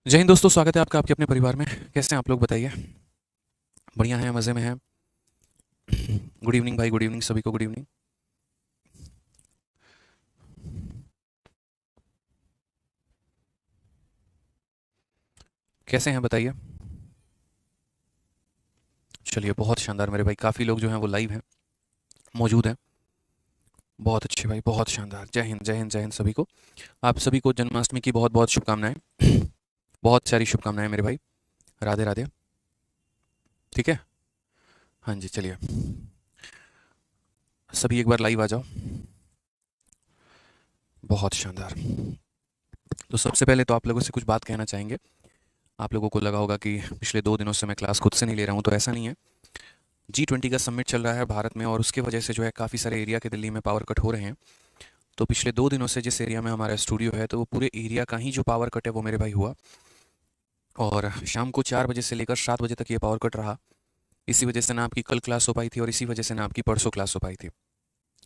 जय हिंद दोस्तों, स्वागत है आपका आपके अपने परिवार में। कैसे हैं आप लोग, बताइए। बढ़िया हैं, मज़े में हैं। गुड इवनिंग भाई, गुड इवनिंग सभी को, गुड इवनिंग। कैसे हैं बताइए। चलिए, बहुत शानदार मेरे भाई, काफ़ी लोग जो हैं वो लाइव हैं, मौजूद हैं। बहुत अच्छे भाई, बहुत शानदार। जय हिंद, जय हिंद, जय हिंद सभी को। आप सभी को जन्माष्टमी की बहुत बहुत शुभकामनाएं। बहुत सारी शुभकामनाएं मेरे भाई। राधे राधे। ठीक है। हाँ जी, चलिए सभी एक बार लाइव आ जाओ। बहुत शानदार। तो सबसे पहले तो आप लोगों से कुछ बात कहना चाहेंगे। आप लोगों को लगा होगा कि पिछले 2 दिनों से मैं क्लास खुद से नहीं ले रहा हूँ, तो ऐसा नहीं है। G20 का समिट चल रहा है भारत में, और उसके वजह से जो है काफ़ी सारे एरिया के दिल्ली में पावर कट हो रहे हैं। तो पिछले 2 दिनों से जिस एरिया में हमारा स्टूडियो है, तो वो पूरे एरिया का ही जो पावर कट है वो मेरे भाई हुआ। और शाम को 4 बजे से लेकर 7 बजे तक ये पावर कट रहा। इसी वजह से ना आपकी कल क्लास हो पाई थी, और इसी वजह से ना आपकी परसों क्लास हो पाई थी।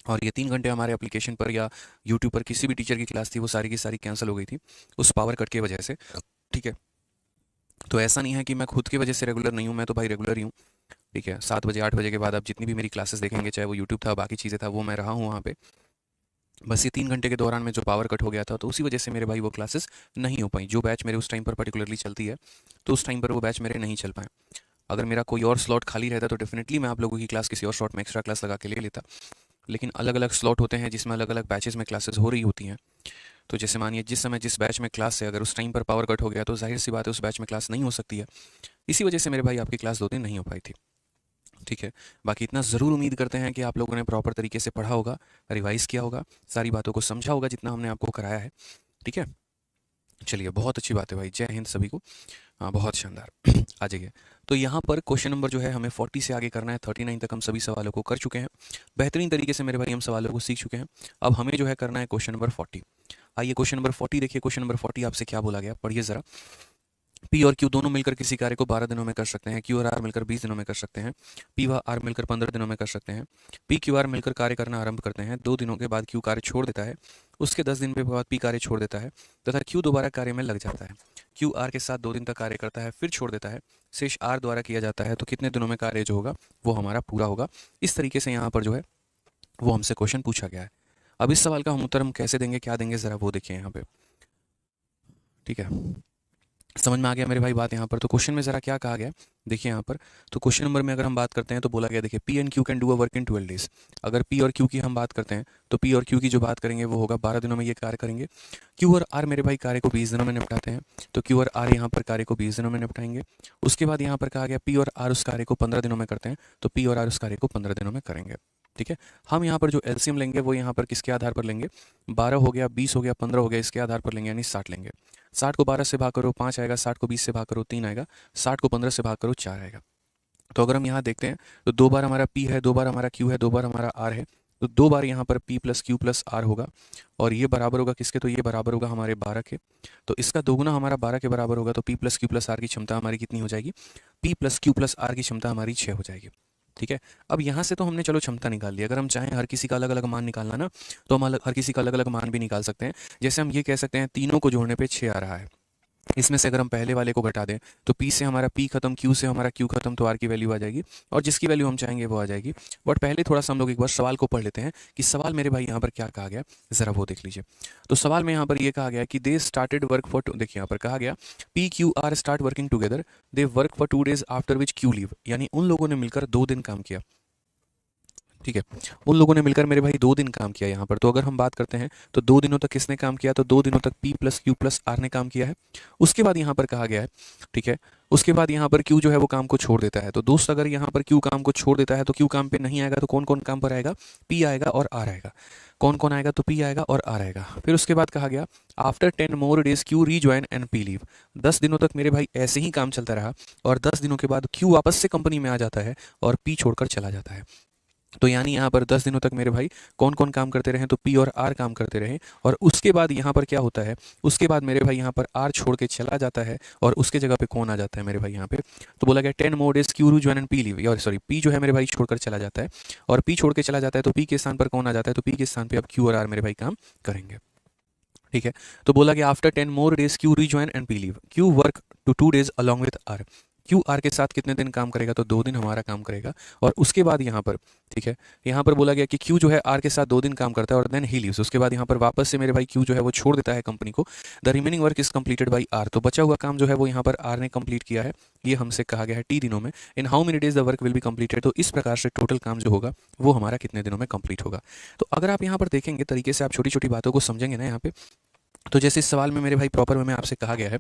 और ये 3 घंटे हमारे एप्लीकेशन पर या यूट्यूब पर किसी भी टीचर की क्लास थी, वो सारी की सारी कैंसिल हो गई थी उस पावर कट की वजह से। ठीक है। तो ऐसा नहीं है कि मैं खुद की वजह से रेगुलर नहीं हूँ, मैं तो भाई रेगुलर ही हूँ। ठीक है। 7 बजे 8 बजे के बाद आप जितनी भी मेरी क्लासेस देखेंगे, चाहे वो यूट्यूब था, बाकी चीज़ें था, वो मैं रहा हूँ वहाँ पे। बस ये 3 घंटे के दौरान में जो पावर कट हो गया था, तो उसी वजह से मेरे भाई वो क्लासेस नहीं हो पाई। जो बैच मेरे उस टाइम पर पर्टिकुलरली चलती है, तो उस टाइम पर वो बैच मेरे नहीं चल पाए। अगर मेरा कोई और स्लॉट खाली रहता तो डेफिनेटली मैं आप लोगों की क्लास किसी और शॉर्ट में एक्स्ट्रा क्लास लगा के ले लेता। लेकिन अलग अलग स्लॉट होते हैं जिसमें अलग अलग बैचेस में क्लासेस हो रही होती हैं। तो जैसे मानिए जिस समय जिस बैच में क्लास है, अगर उस टाइम पर पावर कट हो गया, तो जाहिर सी बात है उस बैच में क्लास नहीं हो सकती है। इसी वजह से मेरे भाई आपकी क्लास 2 दिन नहीं हो पाई थी। ठीक है। बाकी इतना ज़रूर उम्मीद करते हैं कि आप लोगों ने प्रॉपर तरीके से पढ़ा होगा, रिवाइज़ किया होगा, सारी बातों को समझा होगा जितना हमने आपको कराया है। ठीक है। चलिए, बहुत अच्छी बात है भाई, जय हिंद सभी को। हाँ, बहुत शानदार। आ जाइए। तो यहाँ पर क्वेश्चन नंबर जो है हमें 40 से आगे करना है। 39 तक हम सभी सवालों को कर चुके हैं। बेहतरीन तरीके से मेरे भाई हम सवालों को सीख चुके हैं। अब हमें जो है करना है क्वेश्चन नंबर 40। आइए क्वेश्चन नंबर 40 देखिए। क्वेश्चन नंबर 40 आपसे क्या बोला गया, पढ़िए ज़रा। पी और क्यू दोनों मिलकर किसी कार्य को 12 दिनों में कर सकते हैं। क्यू और आर मिलकर 20 दिनों में कर सकते हैं। पी व आर मिलकर 15 दिनों में कर सकते हैं। पी क्यू आर मिलकर कार्य करना आरंभ करते हैं। 2 दिनों के बाद क्यू कार्य छोड़ देता है। उसके 10 दिन के बाद पी कार्य छोड़ देता है, तथा क्यू दोबारा कार्य में लग जाता है। क्यू आर के साथ 2 दिन तक कार्य करता है, फिर छोड़ देता है। शेष आर द्वारा किया जाता है, तो कितने दिनों में कार्य जो होगा वो हमारा पूरा होगा। इस तरीके से यहाँ पर जो है वो हमसे क्वेश्चन पूछा गया है। अब इस सवाल का हम उत्तर हम कैसे देंगे, क्या देंगे, ज़रा वो देखिए यहाँ पे। ठीक है। समझ में आ गया मेरे भाई बात यहाँ पर। तो क्वेश्चन में ज़रा क्या कहा गया, देखिए यहाँ पर। तो क्वेश्चन नंबर में अगर हम बात करते हैं तो बोला गया, देखिए, P and Q can do a work in 12 days. अगर पी और क्यू की हम बात करते हैं, तो पी और क्यू की जो बात करेंगे वो होगा 12 दिनों में ये कार्य करेंगे। क्यू और आर मेरे भाई कार्य को 20 दिनों में निपटाते हैं, तो क्यू और आर यहाँ पर कार्य को 20 दिनों में निपटाएंगे। उसके बाद यहाँ पर कहा गया पी और आर उस कार्य को 15 दिनों में करते हैं, तो पी और आर उस कार्य को 15 दिनों में करेंगे। ठीक है। हम यहाँ पर जो एलसीएम लेंगे वो यहाँ पर किसके आधार पर लेंगे, 12 हो गया, 20 हो गया, 15 हो गया, इसके आधार पर लेंगे, यानी 60 लेंगे। 60 को 12 से भाग करो 5 आएगा, 60 को 20 से भाग करो 3 आएगा, 60 को 15 से भाग करो 4 आएगा। तो अगर हम यहाँ देखते हैं, तो 2 बार हमारा पी है, 2 बार हमारा क्यू है, 2 बार हमारा आर है। तो 2 बार यहाँ पर P plus Q plus R होगा। और ये बराबर होगा किसके, तो ये बराबर होगा हमारे 12 के। तो इसका दोगुना हमारा 12 के बराबर होगा, तो P plus Q plus R की क्षमता हमारी कितनी हो जाएगी, P plus Q plus R की क्षमता हमारी 6 हो जाएगी। ठीक है। अब यहाँ से तो हमने चलो क्षमता निकाल ली। अगर हम चाहें हर किसी का अलग अलग मान निकालना ना, तो हम हर किसी का अलग अलग मान भी निकाल सकते हैं। जैसे हम ये कह सकते हैं, तीनों को जोड़ने पे 6 आ रहा है। इसमें से अगर हम पहले वाले को घटा दें, तो पी से हमारा पी खत्म, क्यू से हमारा क्यू खत्म, तो आर की वैल्यू आ जाएगी, और जिसकी वैल्यू हम चाहेंगे वो आ जाएगी। बट पहले थोड़ा सा हम लोग एक बार सवाल को पढ़ लेते हैं कि सवाल मेरे भाई यहाँ पर क्या कहा गया, ज़रा वो देख लीजिए। तो सवाल में यहाँ पर ये कहा गया कि दे स्टार्टेड वर्क फॉर, देखिए यहाँ पर कहा गया P Q R start working together, they work for 2 days after which Q leave, यानी उन लोगों ने मिलकर 2 दिन काम किया। ठीक है। उन लोगों ने मिलकर मेरे भाई 2 दिन काम किया यहाँ पर। तो अगर हम बात करते हैं, तो 2 दिनों तक किसने काम किया, तो 2 दिनों तक P plus Q plus R ने काम किया है। उसके बाद यहाँ पर कहा गया है, ठीक है, उसके बाद यहाँ पर क्यू जो है वो काम को छोड़ देता है। तो दोस्त अगर यहाँ पर क्यू काम को छोड़ देता है, तो क्यू काम पे नहीं आएगा, तो कौन कौन काम पर आएगा, पी आएगा और आर आएगा। कौन कौन आएगा, तो पी आएगा और आर आएगा। फिर उसके बाद कहा गया after 10 more days Q rejoin and P leave. 10 दिनों तक मेरे भाई ऐसे ही काम चलता रहा, और 10 दिनों के बाद क्यू वापस से कंपनी में आ जाता है और पी छोड़कर चला जाता है। तो यानी यहाँ पर 10 दिनों तक मेरे भाई कौन कौन काम करते रहे, तो पी और आर काम करते रहे। और उसके बाद यहाँ पर क्या होता है, उसके बाद मेरे भाई यहाँ पर आर छोड़ के चला जाता है, और उसके जगह पे कौन आ जाता है मेरे भाई यहाँ पे, तो बोला गया 10 more days क्यू रू ज्वाइन एंड पी लीव, और सॉरी पी जो है मेरे भाई छोड़कर चला जाता है। और पी छोड़ के चला जाता है, तो पी के स्थान पर कौन आ जाता है, तो पी के स्थान पर अब क्यू और आर मेरे भाई काम करेंगे। ठीक है। तो बोला कि after 10 more days Q rejoin and P leave, Q work to 2 days along with R. Q R के साथ कितने दिन काम करेगा, तो 2 दिन हमारा काम करेगा। और उसके बाद यहाँ पर, ठीक है, यहाँ पर बोला गया कि क्यू जो है आर के साथ 2 दिन काम करता है और देन ही लीव्स। उसके बाद यहाँ पर वापस से मेरे भाई क्यू जो है वो छोड़ देता है कंपनी को। The remaining work is completed by R, तो बचा हुआ काम जो है वो यहाँ पर आर ने कंप्लीट किया है। ये हमसे कहा गया है टी दिनों में। In how many days the work will be completed, तो इस प्रकार से टोटल काम जो होगा वो हमारा कितने दिनों में कंप्लीट होगा। तो अगर आप यहाँ पर देखेंगे तरीके से, आप छोटी छोटी बातों को समझेंगे ना यहाँ पे, तो जैसे इस सवाल में मेरे भाई प्रॉपर वे में आपसे कहा गया है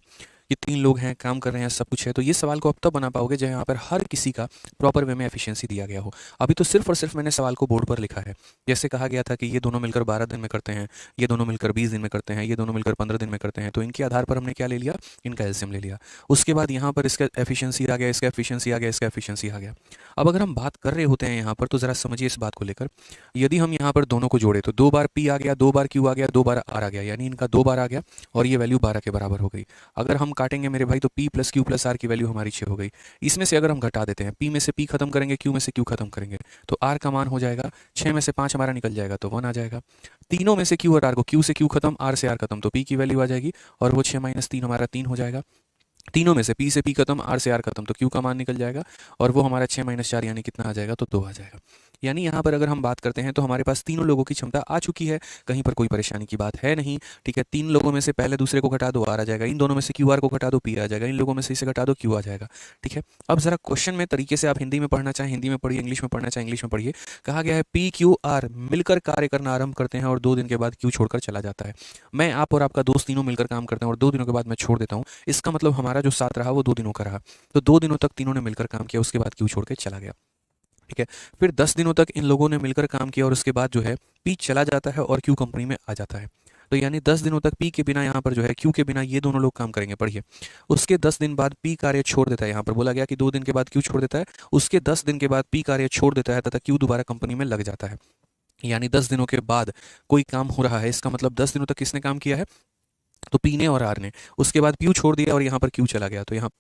कि 3 लोग हैं, काम कर रहे हैं, सब कुछ है, तो ये सवाल को आप तब बना पाओगे जब यहाँ पर हर किसी का प्रॉपर वे में एफिशिएंसी दिया गया हो। अभी तो सिर्फ और सिर्फ मैंने सवाल को बोर्ड पर लिखा है। जैसे कहा गया था कि ये दोनों मिलकर 12 दिन में करते हैं, ये दोनों मिलकर 20 दिन में करते हैं, ये दोनों मिलकर 15 दिन में करते हैं, तो इनके आधार पर हमने क्या ले लिया, इनका एलसीएम ले लिया। उसके बाद यहाँ पर इसका एफिशिएंसी आ गया, इसका एफिशिएंसी आ गया, इसका एफिशिएंसी आ गया। अब अगर हम बात कर रहे होते हैं यहाँ पर, तो ज़रा समझिए इस बात को लेकर, यदि हम यहाँ पर दोनों को जोड़े तो 2 बार पी आ गया, 2 बार क्यू आ गया, 2 बार आर आ गया, यानी इनका 2 बार आ गया और ये वैल्यू 12 के बराबर हो गई। अगर हम काटेंगे मेरे भाई तो P plus Q plus R की वैल्यू हमारी 6 हो गई। इसमें से अगर हम घटा देते हैं, P में से P खत्म करेंगे, Q में से Q खत्म करेंगे, तो R का मान हो जाएगा 6 में से 5 हमारा निकल जाएगा तो 1 आ जाएगा। तीनों में से Q और R को, Q से Q खत्म, R से R खत्म, तो P की वैल्यू आ जाएगी और वो 6 माइनस 3 हमारा 3 हो जाएगा। तीनों में से P से P खत्म, R से R खत्म, तो Q का मान निकल जाएगा और वो हमारा 6 माइनस 4 यानी कितना आ जाएगा, तो 2 आ जाएगा। यानी यहाँ पर अगर हम बात करते हैं तो हमारे पास तीनों लोगों की क्षमता आ चुकी है, कहीं पर कोई परेशानी की बात है नहीं। ठीक है, 3 लोगों में से पहले दूसरे को घटा दो, R आ जाएगा, इन दोनों में से QR को घटा दो, P आ जाएगा, इन लोगों में से इसे घटा दो, Q आ जाएगा। ठीक है, अब जरा क्वेश्चन में तरीके से आप हिंदी में पढ़ना चाहें हिंदी में पढ़िए, इंग्लिश में पढ़ना चाहें इंग्लिश में पढ़िए। कहा गया है PQR मिलकर कार्य करना आरंभ करते हैं और 2 दिन के बाद Q छोड़कर चला जाता है। मैं, आप और आपका दोस्त तीनों मिलकर काम करते हैं और 2 दिनों के बाद मैं छोड़ देता हूँ। इसका मतलब हमारा जो साथ रहा वो 2 दिनों का रहा। तो 2 दिनों तक तीनों ने मिलकर काम किया, उसके बाद क्यू छोड़ के चला गया। ठीक है, फिर 10 दिनों तक इन लोगों ने मिलकर काम किया और उसके बाद जो है पी चला जाता है और क्यू कंपनी में आ जाता है। तो यानी 10 दिनों तक पी के बिना यहाँ पर जो है क्यू के बिना ये दोनों लोग काम करेंगे। पढ़िए, उसके 10 दिन बाद पी कार्य छोड़ देता है। यहाँ पर बोला गया कि 2 दिन के बाद क्यू छोड़ देता है, उसके 10 दिन के बाद पी कार्य छोड़ देता है तथा क्यू दोबारा कंपनी में लग जाता है। यानी 10 दिनों के बाद कोई काम हो रहा है, इसका मतलब 10 दिनों तक किसने काम किया है, तो पी ने और आर ने। उसके बाद क्यू छोड़ दिया और यहाँ पर क्यू चला गया, तो यहाँ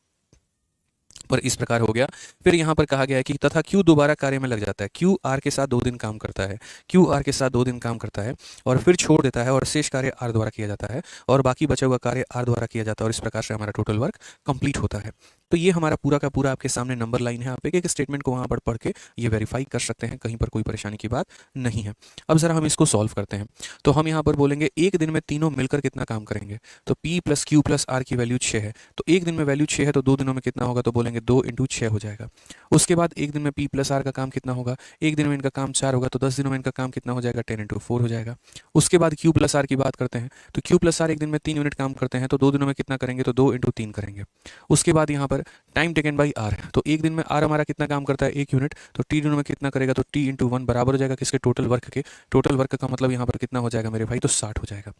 पर इस प्रकार हो गया। फिर यहाँ पर कहा गया है कि तथा क्यू दोबारा कार्य में लग जाता है। क्यू आर के साथ 2 दिन काम करता है, क्यू आर के साथ 2 दिन काम करता है और फिर छोड़ देता है और शेष कार्य आर द्वारा किया जाता है और बाकी बचा हुआ कार्य आर द्वारा किया जाता है और इस प्रकार से हमारा टोटल वर्क कंप्लीट होता है। तो ये हमारा पूरा का पूरा आपके सामने नंबर लाइन है। आप एक एक स्टेटमेंट को वहाँ पर पढ़ के ये वेरीफाई कर सकते हैं, कहीं पर कोई परेशानी की बात नहीं है। अब ज़रा हम इसको सॉल्व करते हैं। तो हम यहाँ पर बोलेंगे एक दिन में तीनों मिलकर कितना काम करेंगे, तो P plus Q plus R की वैल्यू 6 है, तो एक दिन में वैल्यू 6 है, तो 2 दिनों में कितना होगा, तो बोलेंगे 2 इंटू 6 हो जाएगा। उसके बाद एक दिन में P प्लस आर का काम कितना होगा, एक दिन में इनका काम 4 होगा, तो 10 दिनों में इनका काम कितना हो जाएगा, 10 इंटू 4 हो जाएगा। उसके बाद Q प्लस आर की बात करते हैं, तो Q प्लस आर एक दिन में 3 यूनिट काम करते हैं, तो 2 दिनों में कितना करेंगे, तो 2 इंटू 3 करेंगे। उसके बाद यहाँ पर टाइम टेकन बाई आर, तो एक दिन में आर हमारा कितना काम करता है, 1 यूनिट, तो टी दिनों में कितना करेगा, तो टी इंटू 1 बराबर हो जाएगा किसके, टोटल वर्क के। टोटल वर्क का मतलब यहाँ पर कितना हो जाएगा मेरे भाई, तो 60 हो जाएगा।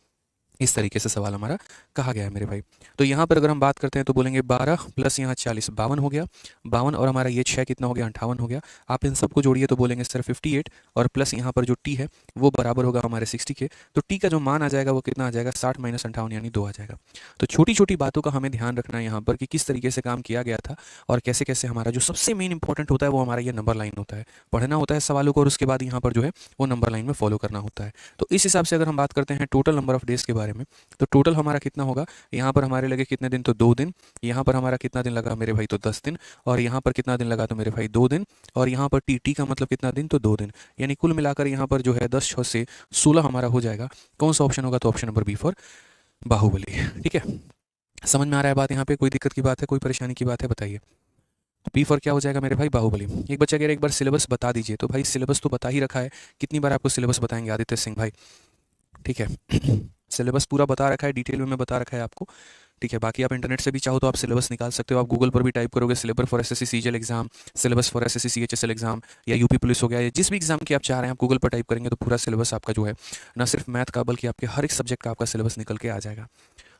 इस तरीके से सवाल हमारा कहा गया है मेरे भाई। तो यहाँ पर अगर हम बात करते हैं तो बोलेंगे 12 प्लस यहाँ 40 52 हो गया, 52 और हमारा ये 6 कितना हो गया, 58 हो गया। आप इन सबको जोड़िए तो बोलेंगे सर 58 और प्लस यहाँ पर जो टी है वो बराबर होगा हमारे 60 के। तो टी का जो मान आ जाएगा वो कितना आ जाएगा, 60 माइनस 58 यानी 2 आ जाएगा। तो छोटी छोटी बातों का हमें ध्यान रखना है यहाँ पर कि किस तरीके से काम किया गया था और कैसे कैसे हमारा जो सबसे मेन इंपॉर्टेंट होता है वो हमारा ये नंबर लाइन होता है। पढ़ना होता है सवालों को और उसके बाद यहाँ पर जो है वो नंबर लाइन में फॉलो करना होता है। तो इस हिसाब से अगर हम बात करते हैं टोटल नंबर ऑफ डेज के बारे में, तो टोटल हमारा कितना होगा, यहाँ पर हमारे लगे कितने दिन, तो 2 दिन। यहाँ पर हमारा कितना दिन लगा मेरे भाई, तो 10 दिन। और यहाँ पर कितना दिन लगा, तो मेरे भाई 2 दिन। और यहाँ पर टी का मतलब कितना दिन, तो 2 दिन। यानी कुल मिलाकर यहाँ पर जो है 10 6 से 16 हमारा हो जाएगा। कौन सा ऑप्शन होगा, तो option number B for Baahubali. ठीक है, समझ में आ रहा है बात, यहाँ पे कोई दिक्कत की बात है, कोई परेशानी की बात है, बताइए। बी फॉर क्या हो जाएगा मेरे भाई, बाहुबली। एक बच्चा कह रहा है एक बार सिलेबस बता दीजिए, तो भाई सिलेबस तो बता ही रखा है। कितनी बार आपको सिलेबस बताएंगे आदित्य सिंह भाई, ठीक है। सिलेबस पूरा बता रखा है, डिटेल में बता रखा है आपको। ठीक है, बाकी आप इंटरनेट से भी चाहो तो आप सिलेबस निकाल सकते हो। आप गूगल पर भी टाइप करोगे syllabus for SSC CGL exam, syllabus for SSC CHSL exam, या यूपी पुलिस हो गया, या जिस भी एग्जाम की आप चाह रहे हैं आप गूगल पर टाइप करेंगे तो पूरा सिलेबस आपका जो है ना सिर्फ मैथ का बल्कि आपके हर एक सब्जेक्ट का आपका सिलेबस निकल के आ जाएगा।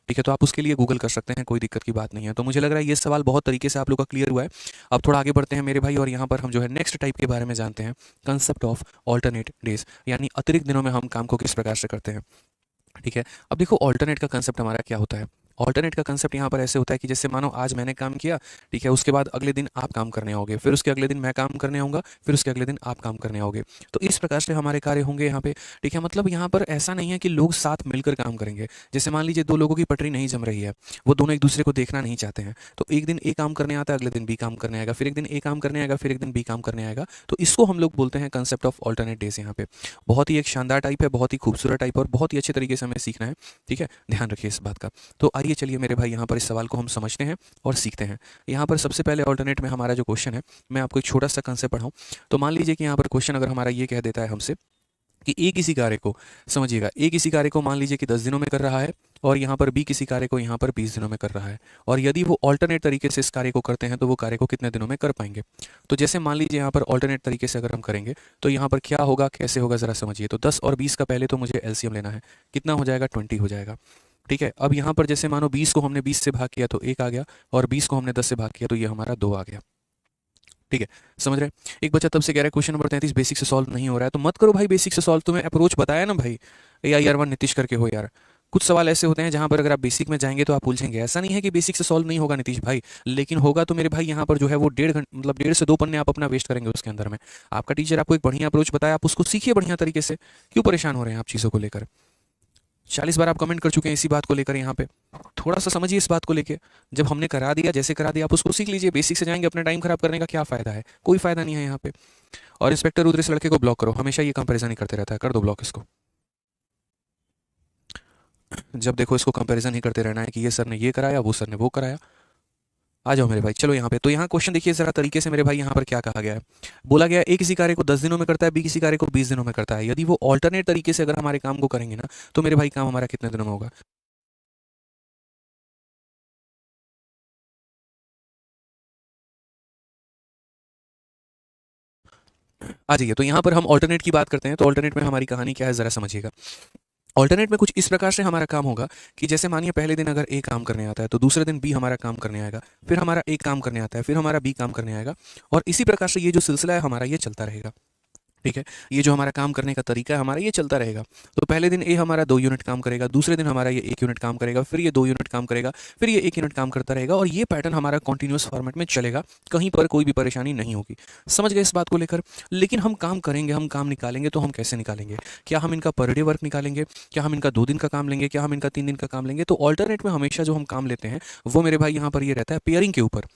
ठीक है, तो आप उसके लिए गूगल कर सकते हैं, कोई दिक्कत की बात नहीं है। तो मुझे लग रहा है ये सवाल बहुत तरीके से आप लोग का क्लियर हुआ है। अब थोड़ा आगे बढ़ते हैं मेरे भाई और यहाँ पर हम जो है नेक्स्ट टाइप के बारे में जानते हैं, कंसेप्ट ऑफ ऑल्टरनेट डेज, यानी अतिरिक्त दिनों में हम काम को किस प्रकार से करते हैं। ठीक है, अब देखो ऑल्टरनेट का कंसेप्ट हमारा क्या होता है। ऑल्टरनेट का कंसेप्ट यहाँ पर ऐसे होता है कि जैसे मानो आज मैंने काम किया, ठीक है, उसके बाद अगले दिन आप काम करने आओगे, फिर उसके अगले दिन मैं काम करने आऊँगा, फिर उसके अगले दिन आप काम करने आओगे। तो इस प्रकार से हमारे कार्य होंगे यहाँ पे, ठीक है। मतलब यहाँ पर ऐसा नहीं है कि लोग साथ मिलकर काम करेंगे। जैसे मान लीजिए दो लोगों की पटरी नहीं जम रही है, वो दोनों एक दूसरे को देखना नहीं चाहते हैं, तो एक दिन ए काम करने आता है, अगले दिन बी काम करने आएगा, फिर एक दिन ए काम करने आएगा, फिर एक दिन बी काम करने आएगा। तो इसको हम लोग बोलते हैं कंसेप्ट ऑफ ऑल्टरनेट डेज। यहाँ पे बहुत ही एक शानदार टाइप है, बहुत ही खूबसूरत टाइप और बहुत ही अच्छे तरीके से हमें सीखना है, ठीक है, ध्यान रखिए इस बात का। तो आइए चलिए मेरे भाई यहाँ पर इस सवाल को हम समझते हैं और सीखते हैं। यहाँ पर सबसे पहले ऑल्टरनेट में हमारा जो क्वेश्चन है, मैं आपको एक छोटा सा कंसेप्ट पढ़ाऊँ। तो मान लीजिए कि यहाँ पर क्वेश्चन अगर हमारा ये कह देता है हमसे कि ए किसी कार्य को, समझिएगा, ए किसी कार्य को मान लीजिए कि 10 दिनों में कर रहा है और यहाँ पर बी किसी कार्य को यहाँ पर 20 दिनों में कर रहा है, और यदि वो ऑल्टरनेट तरीके से इस कार्य को करते हैं तो वो कार्य को कितने दिनों में कर पाएंगे। तो जैसे मान लीजिए यहाँ पर ऑल्टरनेट तरीके से अगर हम करेंगे तो यहाँ पर क्या होगा, कैसे होगा, ज़रा समझिए। तो 10 और 20 का पहले तो मुझे एलसीएम लेना है, कितना हो जाएगा, 20 हो जाएगा, ठीक है। अब यहाँ पर जैसे मानो 20 को हमने 20 से भाग किया तो 1 आ गया, और 20 को हमने 10 से भाग किया तो ये हमारा 2 आ गया, ठीक है, समझ रहे हैं। एक बच्चा तब से कह रहा है क्वेश्चन नंबर 33 बेसिक से सॉल्व नहीं हो रहा है, तो मत करो भाई बेसिक से सॉल्व, तुम्हें अप्रोच बताया ना भाई, यार वन नीतीश करके हो यार। कुछ सवाल ऐसे होते हैं जहां पर अगर आप बेसिक में जाएंगे तो आप उलझेंगे। ऐसा नहीं है कि बेसिक से सॉल्व नहीं होगा नीतीश भाई, लेकिन होगा तो मेरे भाई यहाँ पर जो है वो 1.5 घंटे मतलब 1.5 से 2 पन्ने आप अपना वेस्ट करेंगे उसके अंदर में। आपका टीचर आपको एक बढ़िया अप्रोच बताया, आप उसको सीखिए बढ़िया तरीके से। क्यों परेशान हो रहे हैं आप चीज़ों को लेकर? 40 बार आप कमेंट कर चुके हैं इसी बात को लेकर। यहाँ पे थोड़ा सा समझिए इस बात को लेके। जब हमने करा दिया, जैसे करा दिया, आप उसको सीख लीजिए। बेसिक से जाएंगे अपना टाइम खराब करने का क्या फायदा है? कोई फायदा नहीं है यहाँ पे। और इंस्पेक्टर रुद्र इस लड़के को ब्लॉक करो, हमेशा ये कंपैरिजन ही करते रहता है, कर दो ब्लॉक इसको। जब देखो इसको कंपैरिजन ही करते रहना है कि ये सर ने ये कराया, वो सर ने वो कराया। आ जाओ मेरे भाई, चलो यहाँ पे। तो यहाँ क्वेश्चन देखिए जरा तरीके से मेरे भाई, यहाँ पर क्या कहा गया है। बोला गया ए किसी कार्य को 10 दिनों में करता है, बी किसी कार्य को 20 दिनों में करता है। यदि वो ऑल्टरनेट तरीके से अगर हमारे काम को करेंगे ना, तो मेरे भाई काम हमारा कितने दिनों में होगा? आ जाइए। तो यहाँ पर हम ऑल्टरनेट की बात करते हैं। तो ऑल्टरनेट में हमारी कहानी क्या है, जरा समझिएगा। ऑल्टरनेट में कुछ इस प्रकार से हमारा काम होगा कि जैसे मानिए पहले दिन अगर ए काम करने आता है तो दूसरे दिन बी हमारा काम करने आएगा, फिर हमारा ए काम करने आता है, फिर हमारा बी काम करने आएगा, और इसी प्रकार से ये जो सिलसिला है हमारा ये चलता रहेगा, ठीक है। ये जो हमारा काम करने का तरीका है हमारा ये चलता रहेगा। तो पहले दिन ए हमारा 2 यूनिट काम करेगा, दूसरे दिन हमारा ये 1 यूनिट काम करेगा, फिर ये 2 यूनिट काम करेगा, फिर ये 1 यूनिट काम करता रहेगा, और ये पैटर्न हमारा कॉन्टिन्यूस फॉर्मेट में चलेगा। कहीं पर कोई भी परेशानी नहीं होगी। समझ गए इस बात को लेकर? लेकिन हम काम करेंगे, हम काम निकालेंगे, तो हम कैसे निकालेंगे? क्या हम इनका पर डे वर्क निकालेंगे? क्या हम इनका 2 दिन का काम लेंगे? क्या हम इनका 3 दिन का काम लेंगे? तो ऑल्टरनेट में हमेशा जो हम काम लेते हैं वो मेरे भाई यहाँ पर ये रहता है पेयरिंग के ऊपर।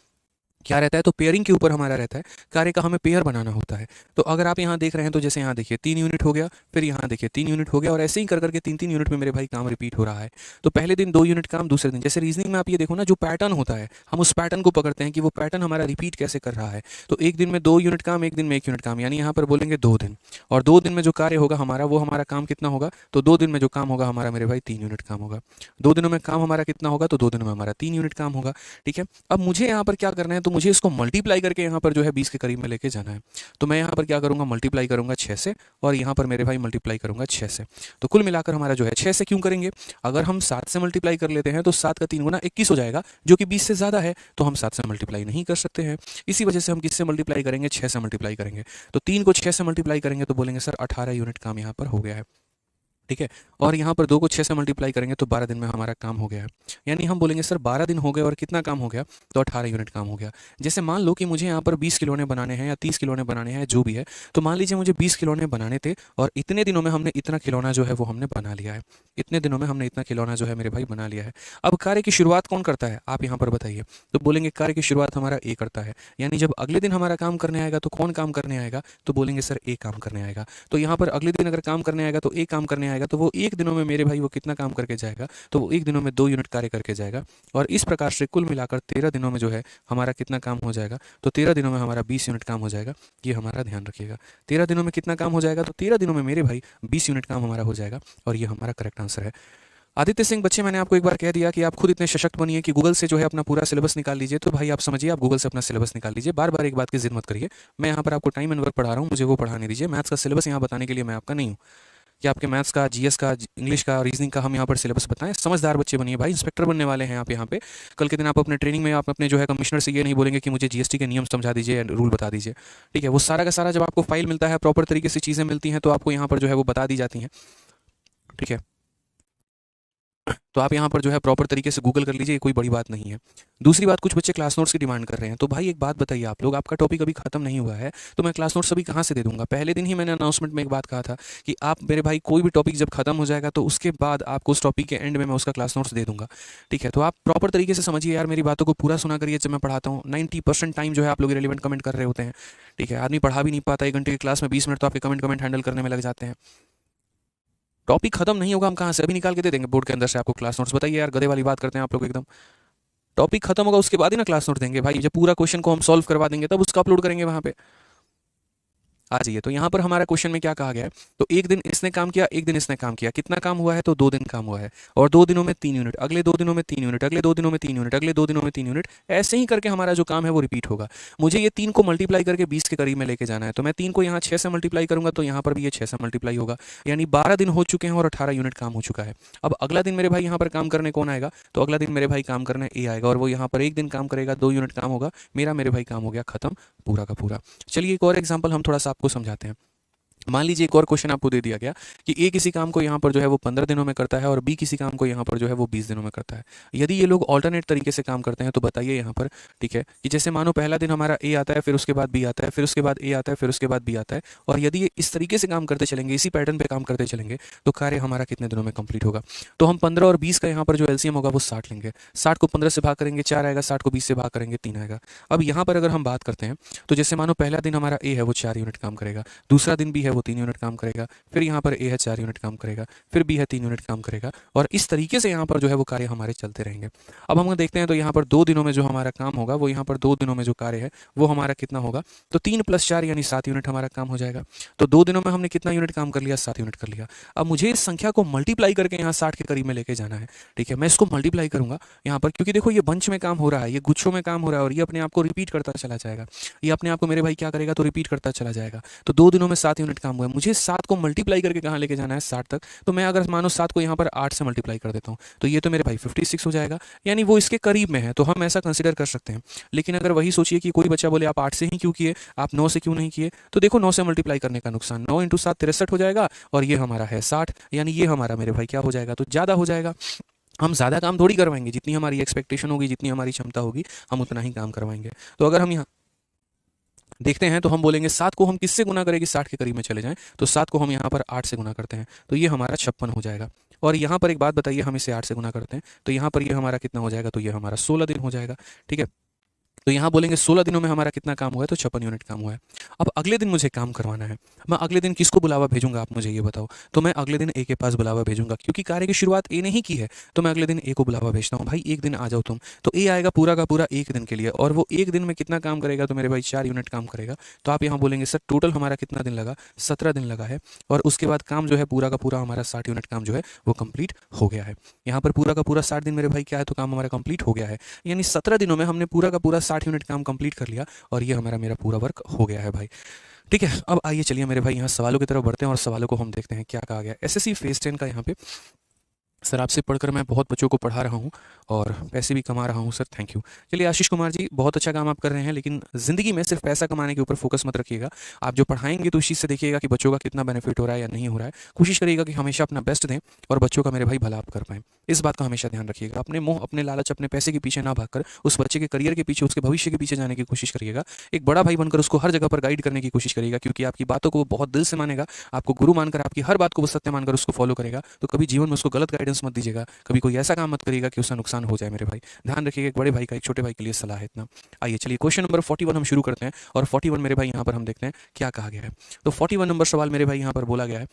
क्या रहता है? तो पेयरिंग के ऊपर हमारा रहता है। कार्य का हमें पेयर बनाना होता है। तो अगर आप यहाँ देख रहे हैं तो जैसे यहाँ देखिए 3 यूनिट हो गया, फिर यहाँ देखिए 3 यूनिट हो गया, और ऐसे ही कर करके 3-3 यूनिट में मेरे भाई काम रिपीट हो रहा है। तो पहले दिन 2 यूनिट काम, दूसरे दिन, जैसे रीजनिंग में आप ये देखो ना, जो पैटर्न होता है हम उस पैटर्न को पकड़ते हैं कि वो पैटर्न हमारा रिपीट कैसे कर रहा है। तो एक दिन में 2 यूनिट काम, एक दिन में 1 यूनिट काम, यानी यहाँ पर बोलेंगे 2 दिन। और 2 दिन में जो कार्य होगा हमारा, वो हमारा काम कितना होगा? तो 2 दिन में जो काम होगा हमारा मेरे भाई 3 यूनिट काम होगा। 2 दिनों में काम हमारा कितना होगा? तो 2 दिनों में हमारा 3 यूनिट काम होगा, ठीक है। अब मुझे यहाँ पर क्या करना है? तो मुझे इसको मल्टीप्लाई करके यहाँ पर जो है 20 के करीब में लेके जाना है। तो मैं यहाँ पर क्या करूँगा? मल्टीप्लाई करूँगा 6 से, और यहाँ पर मेरे भाई मल्टीप्लाई करूँगा 6 से। तो कुल मिलाकर हमारा जो है 6 से क्यों करेंगे? अगर हम 7 से मल्टीप्लाई कर लेते हैं तो 7 का 3 गुना 21 हो जाएगा, जो कि 20 से ज़्यादा है, तो हम 7 से मल्टीप्लाई नहीं कर सकते हैं। इसी वजह से हम किससे मल्टीप्लाई करेंगे? 6 से मल्टीप्लाई करेंगे। तो 3 को 6 से मल्टीप्लाई करेंगे तो बोलेंगे सर 18 यूनिट काम यहाँ पर हो गया है, ठीक है। और यहाँ पर 2 को 6 से मल्टीप्लाई करेंगे तो 12 दिन में हमारा काम हो गया है। यानी हम बोलेंगे सर 12 दिन हो गए और कितना काम हो गया? तो 18 यूनिट काम हो गया। जैसे मान लो कि मुझे यहाँ पर 20 खिलौने बनाने हैं या 30 खिलौने बनाने हैं, जो भी है। तो मान लीजिए मुझे 20 खिलौने बनाने थे, और इतने दिनों में हमने इतना खिलौना जो है वो हमने बना लिया है। इतने दिनों में हमने इतना खिलौना जो है मेरे भाई बना लिया है। अब कार्य की शुरुआत कौन करता है? आप यहाँ पर बताइए। तो बोलेंगे कार्य की शुरुआत हमारा ए करता है। यानी जब अगले दिन हमारा काम करने आएगा तो कौन काम करने आएगा? तो बोलेंगे सर ए काम करने आएगा। तो यहाँ पर अगले दिन अगर काम करने आएगा तो ए काम करने आएगा, तो वो 1 दिनों में मेरे भाई वो कितना काम करके जाएगा? तो वो 1 दिनों में 2 यूनिट कार्य करके जाएगा। और इस प्रकार से कुल मिलाकर 13 दिनों में जो है हमारा कितना काम हो जाएगा? तो 13 दिनों में हमारा 20 यूनिट काम हो जाएगा। ये हमारा ध्यान रखिएगा। 13 दिनों में कितना काम हो जाएगा? तो 13 दिनों में मेरे भाई 20 यूनिट काम हमारा हो जाएगा, और ये हमारा करेक्ट आंसर है। आदित्य सिंह बच्चे, मैंने आपको एक बार कह दिया कि आप खुद इतने सशक्त बनिए कि गूगल से जो है अपना पूरा सिलेबस निकाल लीजिए। तो भाई आप समझिए, आप गूगल से अपना सिलेबस निकाल लीजिए। बार बार एक बात की जिद मत करिए। मैं यहाँ पर आपको टाइम एंड वर्क पढ़ा रहा हूँ, मुझे वो पढ़ाने दीजिए। मैथ्स का सिलेबस यहाँ बताने के लिए मैं आपका नहीं हूँ कि आपके मैथ्स का, जीएस का, इंग्लिश का, रीजनिंग का हम यहाँ पर सिलेबस बताएं। समझदार बच्चे बनिए भाई, इंस्पेक्टर बनने वाले हैं आप यहाँ पे। कल के दिन आप अपने ट्रेनिंग में आप अपने जो है कमिश्नर से ये नहीं बोलेंगे कि मुझे जीएसटी के नियम समझा दीजिए, रूल बता दीजिए, ठीक है। वो सारा का सारा जब आपको फाइल मिलता है, प्रॉपर तरीके से चीज़ें मिलती हैं, तो आपको यहाँ पर जो है वो बता दी जाती हैं, ठीक है। तो आप यहाँ पर जो है प्रॉपर तरीके से गूगल कर लीजिए, ये कोई बड़ी बात नहीं है। दूसरी बात, कुछ बच्चे क्लास नोट्स की डिमांड कर रहे हैं, तो भाई एक बात बताइए आप लोग, आपका टॉपिक अभी खत्म नहीं हुआ है तो मैं क्लास नोट्स अभी कहाँ से दे दूंगा? पहले दिन ही मैंने अनाउंसमेंट में एक बात कहा था कि आप मेरे भाई कोई भी टॉपिक जब खत्म हो जाएगा तो उसके बाद आपको उस टॉपिक के एंड में मैं उसका क्लास नोट्स दे दूंगा। ठीक है, तो आप प्रॉपर तरीके से समझिए यार, मेरी बातों को पूरा सुना करिए जब मैं पढ़ाता हूँ। 90% टाइम जो है आप लोग रिलेवेंट कमेंट कर रहे होते हैं। ठीक है, आदमी पढ़ा भी नहीं पाता, 1 घंटे की क्लास में 20 मिनट तो आपके कमेंट कमेंट हैंडल करने में लग जाते हैं। टॉपिक खत्म नहीं होगा, हम कहाँ से अभी निकाल के दे देंगे बोर्ड के अंदर से आपको क्लास नोट्स? बताइए यार, गधे वाली बात करते हैं आप लोग एकदम। टॉपिक खत्म होगा उसके बाद ही ना क्लास नोट देंगे भाई, जब पूरा क्वेश्चन को हम सॉल्व करवा देंगे तब उसका अपलोड करेंगे वहाँ पे। आ जाइए, तो यहाँ पर हमारा क्वेश्चन में क्या कहा गया है, तो एक दिन इसने काम किया, एक दिन इसने काम किया, कितना काम हुआ है? तो 2 दिन काम हुआ है, और 2 दिनों में 3 यूनिट, अगले 2 दिनों में 3 यूनिट, अगले 2 दिनों में 3 यूनिट, अगले 2 दिनों में 3 यूनिट, ऐसे ही करके हमारा जो काम है वो रिपीट होगा। मुझे ये 3 को मल्टीप्लाई करके 20 के करीब में लेके जाना है, तो मैं 3 को यहाँ 6 से मल्टीप्लाई करूंगा तो यहाँ पर भी ये 6 से मल्टीप्लाई होगा, यानी 12 दिन हो चुके हैं और 18 यूनिट काम हो चुका है। अब अगला दिन मेरे भाई यहाँ पर काम करने कौन आएगा? तो अगला दिन मेरे भाई काम करने ए आएगा, और वो यहाँ पर 1 दिन काम करेगा, 2 यूनिट काम होगा, मेरे भाई काम हो गया खत्म, पूरा का पूरा। चलिए एक और एग्जाम्पल हम थोड़ा सा आपको समझाते हैं। मान लीजिए एक और क्वेश्चन आपको दे दिया गया कि ए किसी काम को यहाँ पर जो है वो 15 दिनों में करता है और बी किसी काम को यहाँ पर जो है वो 20 दिनों में करता है। यदि ये लोग ऑल्टरनेट तरीके से काम करते हैं तो बताइए यहाँ पर, ठीक है, कि जैसे मानो पहला दिन हमारा ए आता है, फिर उसके बाद बी आता है, फिर उसके बाद ए आता है, फिर उसके बाद बी आता है, और यदि ये इस तरीके से काम करते चलेंगे, इसी पैटर्न पर काम करते चलेंगे, तो कार्य हमारा कितने दिनों में कंप्लीट होगा? तो हम 15 और 20 का यहाँ पर जो एलसीएम होगा वो 60 लेंगे। 60 को 15 से भाग करेंगे 4 आएगा, 60 को 20 से भाग करेंगे 3 आएगा। अब यहाँ पर अगर हम बात करते हैं तो जैसे मानो पहला दिन हमारा ए है वो 4 यूनिट काम करेगा, दूसरा दिन बी है वो 3 यूनिट काम करेगा, फिर यहाँ पर ए है 4 यूनिट काम करेगा, फिर बी है 3 यूनिट काम करेगा, और इस तरीके से यहाँ पर जो है वो कार्य हमारे चलते रहेंगे। अब हम देखते हैं तो यहाँ पर 2 दिनों में जो हमारा काम होगा वो यहाँ पर 2 दिनों में जो कार्य है वो हमारा कितना होगा? तो 3 + 4 यानी 7 यूनिट हमारा काम हो जाएगा। तो 2 दिनों में हमने कितना यूनिट काम कर लिया? 7 यूनिट कर लिया। अब मुझे इस संख्या को मल्टीप्लाई करके यहाँ 60 के करीब में लेके जाना है। ठीक है, मैं इसको मल्टीप्लाई करूंगा यहाँ पर, क्योंकि देखो ये बंच में काम हो रहा है, ये गुच्छों में काम हो रहा है, और ये अपने आप को रिपीट करता चला जाएगा। ये अपने आप को मेरे भाई क्या करेगा? तो रिपीट करता चला जाएगा। तो 2 दिनों में 7 यूनिट काम हुआ है, मुझे 7 को मल्टीप्लाई करके कहाँ लेके जाना है? 60 तक। तो मैं अगर मानो 7 को यहाँ पर 8 से मल्टीप्लाई कर देता हूँ तो ये तो मेरे भाई 56 हो जाएगा, यानी वो इसके करीब में है, तो हम ऐसा कंसिडर कर सकते हैं। लेकिन अगर वही सोचिए कि कोई बच्चा बोले आप 8 से ही क्यों किए, आप 9 से क्यों नहीं किए, तो देखो 9 से मल्टीप्लाई करने का नुकसान, 9 × 7 63 हो जाएगा, और ये हमारा है 60, यानी ये हमारा मेरे भाई क्या हो जाएगा? तो ज़्यादा हो जाएगा। हम ज़्यादा काम थोड़ी करवाएंगे, जितनी हमारी एक्सपेक्टेशन होगी, जितनी हमारी क्षमता होगी, हम उतना ही काम करवाएंगे। तो अगर हम यहाँ देखते हैं तो हम बोलेंगे 7 को हम किससे गुना करें कि 60 के करीब में चले जाएं, तो 7 को हम यहाँ पर 8 से गुना करते हैं, तो ये हमारा 56 हो जाएगा। और यहाँ पर एक बात बताइए, हम इसे 8 से गुना करते हैं तो यहाँ पर ये हमारा कितना हो जाएगा? तो ये हमारा 16 दिन हो जाएगा। ठीक है, तो यहाँ बोलेंगे 16 दिनों में हमारा कितना काम हुआ है? तो 56 यूनिट काम हुआ है। अब अगले दिन मुझे काम करवाना है, मैं अगले दिन किसको बुलावा भेजूंगा आप मुझे ये बताओ? तो मैं अगले दिन ए के पास बुलावा भेजूंगा, क्योंकि कार्य की शुरुआत ए ने ही की है, तो मैं अगले दिन ए को बुलावा भेजता हूँ, भाई एक दिन आ जाओ तुम। तो ए आएगा पूरा का पूरा 1 दिन के लिए, और वो 1 दिन में कितना काम करेगा? तो मेरे भाई 4 यूनिट काम करेगा। तो आप यहाँ बोलेंगे सर टोटल हमारा कितना दिन लगा? 17 दिन लगा है, और उसके बाद काम जो है पूरा का पूरा हमारा 60 यूनिट काम जो है वो कंप्लीट हो गया है। यहाँ पर पूरा का पूरा 60 दिन मेरे भाई क्या है? तो काम हमारा कंप्लीट हो गया है, यानी 17 दिनों में हमने पूरा का पूरा 60 यूनिट काम कंप्लीट कर लिया, और ये हमारा मेरा पूरा वर्क हो गया है भाई। ठीक है, अब आइए चलिए मेरे भाई यहाँ सवालों की तरफ बढ़ते हैं और सवालों को हम देखते हैं क्या कहा गया। एसएससी फेज 10 का यहाँ पे सर आपसे पढ़कर मैं बहुत बच्चों को पढ़ा रहा हूँ और पैसे भी कमा रहा हूँ सर, थैंक यू। चलिए आशीष कुमार जी, बहुत अच्छा काम आप कर रहे हैं, लेकिन ज़िंदगी में सिर्फ पैसा कमाने के ऊपर फोकस मत रखिएगा। आप जो पढ़ाएंगे तो उस चीज़ से देखिएगा कि बच्चों का कितना बेनिफिट हो रहा है या नहीं हो रहा है। कोशिश करिएगा कि हमेशा अपना बेस्ट दें और बच्चों का मेरे भाई भला आप कर पाएँ, इस बात का हमेशा ध्यान रखिएगा। अपने मोह, अपने लालच, अपने पैसे के पीछे ना भागकर उस बच्चे के करियर के पीछे, उसके भविष्य के पीछे जाने की कोशिश करिएगा। एक बड़ा भाई बनकर उसको हर जगह पर गाइड करने की कोशिश करिएगा, क्योंकि आपकी बातों को वो बहुत दिल से मानेगा, आपको गुरु मानकर, आपकी हर बात को वो सत्य मानकर उसको फॉलो करेगा। तो कभी जीवन में उसको गलत गाइडेंस मत दीजिएगा, कभी कोई ऐसा काम मत करिएगा कि उसका नुकसान हो जाए मेरे भाई। ध्यान रखिएगा, एक बड़े भाई का एक छोटे भाई के लिए सलाह है इतना। आइए चलिए क्वेश्चन नंबर 41 हम शुरू करते हैं, और 41 मेरे भाई यहाँ पर हम देखते हैं क्या कहा गया है। तो 41 नंबर सवाल मेरे भाई यहाँ पर बोला गया है,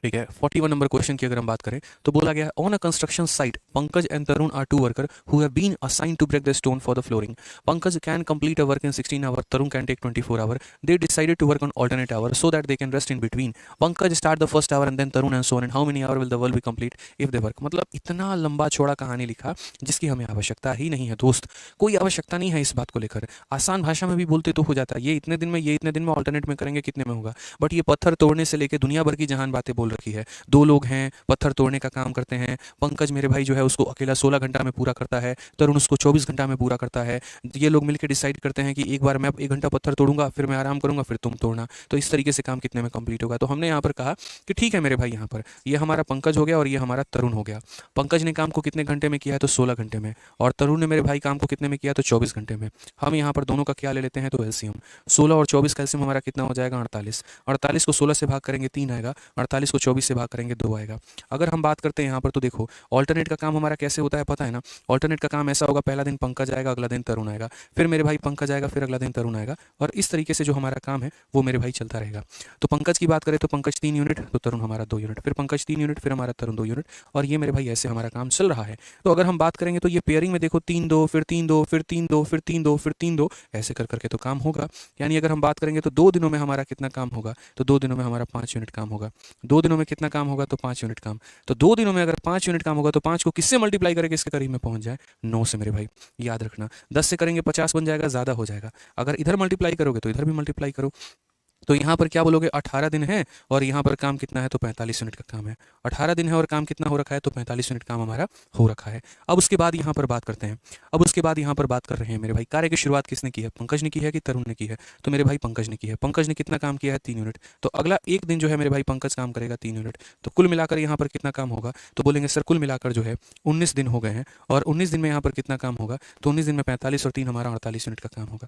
ठीक है। 41 नंबर क्वेश्चन की अगर हम बात करें तो बोला गया है, on a construction site Pankaj and Tarun are 2 worker who have been assigned to break the stone for the flooring. Pankaj can complete a work in 16 hour, Tarun can take 24 hour. They decided to work on alternate hour so that they can rest in between. Pankaj start the first hour and then Tarun and so on, and how many hour will the world be complete if they work। मतलब इतना लंबा चौड़ा कहानी लिखा जिसकी हमें आवश्यकता ही नहीं है दोस्त, कोई आवश्यकता नहीं है इस बात को लेकर। आसान भाषा में भी बोलते तो हो जाता है, ये इतने दिन में, ये इतने दिन में, ऑल्टरनेट में करेंगे कितने में होगा। बट ये पत्थर तोड़ने से लेकर दुनिया भर की जहान बातें बोल रखी है। 2 लोग हैं, पत्थर तोड़ने का काम करते हैं। पंकज मेरे भाई जो है उसको अकेला 16 घंटा में पूरा करता है, तरुण उसको 24 घंटा में पूरा करता है। ये लोग मिलकर डिसाइड करते हैं कि एक बार मैं 1 घंटा पत्थर तोड़ूंगा, फिर मैं आराम करूंगा, फिर तुम तोड़ना। तो इस तरीके से काम कितने में कंप्लीट होगा। तो हमने यहाँ पर कहा कि ठीक है मेरे भाई, यहाँ पर ये हमारा पंकज हो गया और ये हमारा तरुण हो गया। पंकज ने काम को कितने घंटे में किया है, तो 16 घंटे में, और तरुण ने मेरे भाई काम को कितने में किया, तो 24 घंटे में। हम यहाँ पर दोनों का क्या ले लेते हैं, तो एलसीएम। 16 और 24 का एलसीएम हमारा कितना हो जाएगा, 48। 48 को 16 से भाग करेंगे 3 आएगा, 48 को 24 से भाग करेंगे 2 आएगा। अगर हम बात करते हैं यहाँ पर, तो देखो ऑल्टरनेट का काम हमारा कैसे होता है पता है ना। ऑल्टरनेट का काम ऐसा होगा, पहला दिन पंकज आएगा, अगला दिन तरुण आएगा, फिर मेरे भाई पंकज आएगा, फिर अगला दिन तरुण आएगा, और इस तरीके से जो हमारा काम है वो मेरे भाई चलता रहेगा। तो पंकज की बात करें तो पंकज 3 यूनिट, तो तरुण हमारा 2 यूनिट, फिर पंकज 3 यूनिट, फिर हमारा तरुण 2 यूनिट, और ये मेरे भाई ऐसे हमारा काम चल रहा है। तो अगर हम बात करेंगे तो ये पेयरिंग में देखो 3 2 फिर 3 2 फिर 3 2 फिर 3 2 फिर 3 2 ऐसे कर करके तो काम होगा। यानी अगर हम बात करेंगे तो 2 दिनों में हमारा कितना काम होगा, तो 2 दिनों में हमारा 5 यूनिट काम होगा। 2 दिनों में कितना काम होगा, तो 5 यूनिट काम। तो 2 दिनों में अगर 5 यूनिट काम होगा तो 5 को किससे मल्टीप्लाई करके इसके करीब में पहुंच जाए, 9 से मेरे भाई, याद रखना। 10 से करेंगे 50 बन जाएगा, ज़्यादा हो जाएगा। अगर इधर मल्टीप्लाई करोगे तो इधर भी मल्टीप्लाई करो। तो यहाँ पर क्या बोलोगे, 18 दिन है और यहाँ पर काम कितना है, तो 45 यूनिट का काम है। 18 दिन है और काम कितना हो रखा है, तो 45 यूनिट काम हमारा हो रखा है। अब उसके बाद यहाँ पर बात करते हैं। अब उसके बाद यहाँ पर बात कर रहे हैं मेरे भाई, कार्य की शुरुआत किसने की है, पंकज ने की है कि तरुण ने की है, तो मेरे भाई पंकज ने की है। पंकज ने कितना काम किया है, 3 यूनिट। तो अगला एक दिन जो है मेरे भाई पंकज काम करेगा 3 यूनिट। तो कुल मिलाकर यहाँ पर कितना काम होगा, तो बोलेंगे सर कुल मिलाकर जो है 19 दिन हो गए हैं, और 19 दिन में यहाँ पर कितना काम होगा, तो 19 दिन में 45 और 3 हमारा 48 यूनिट का काम होगा।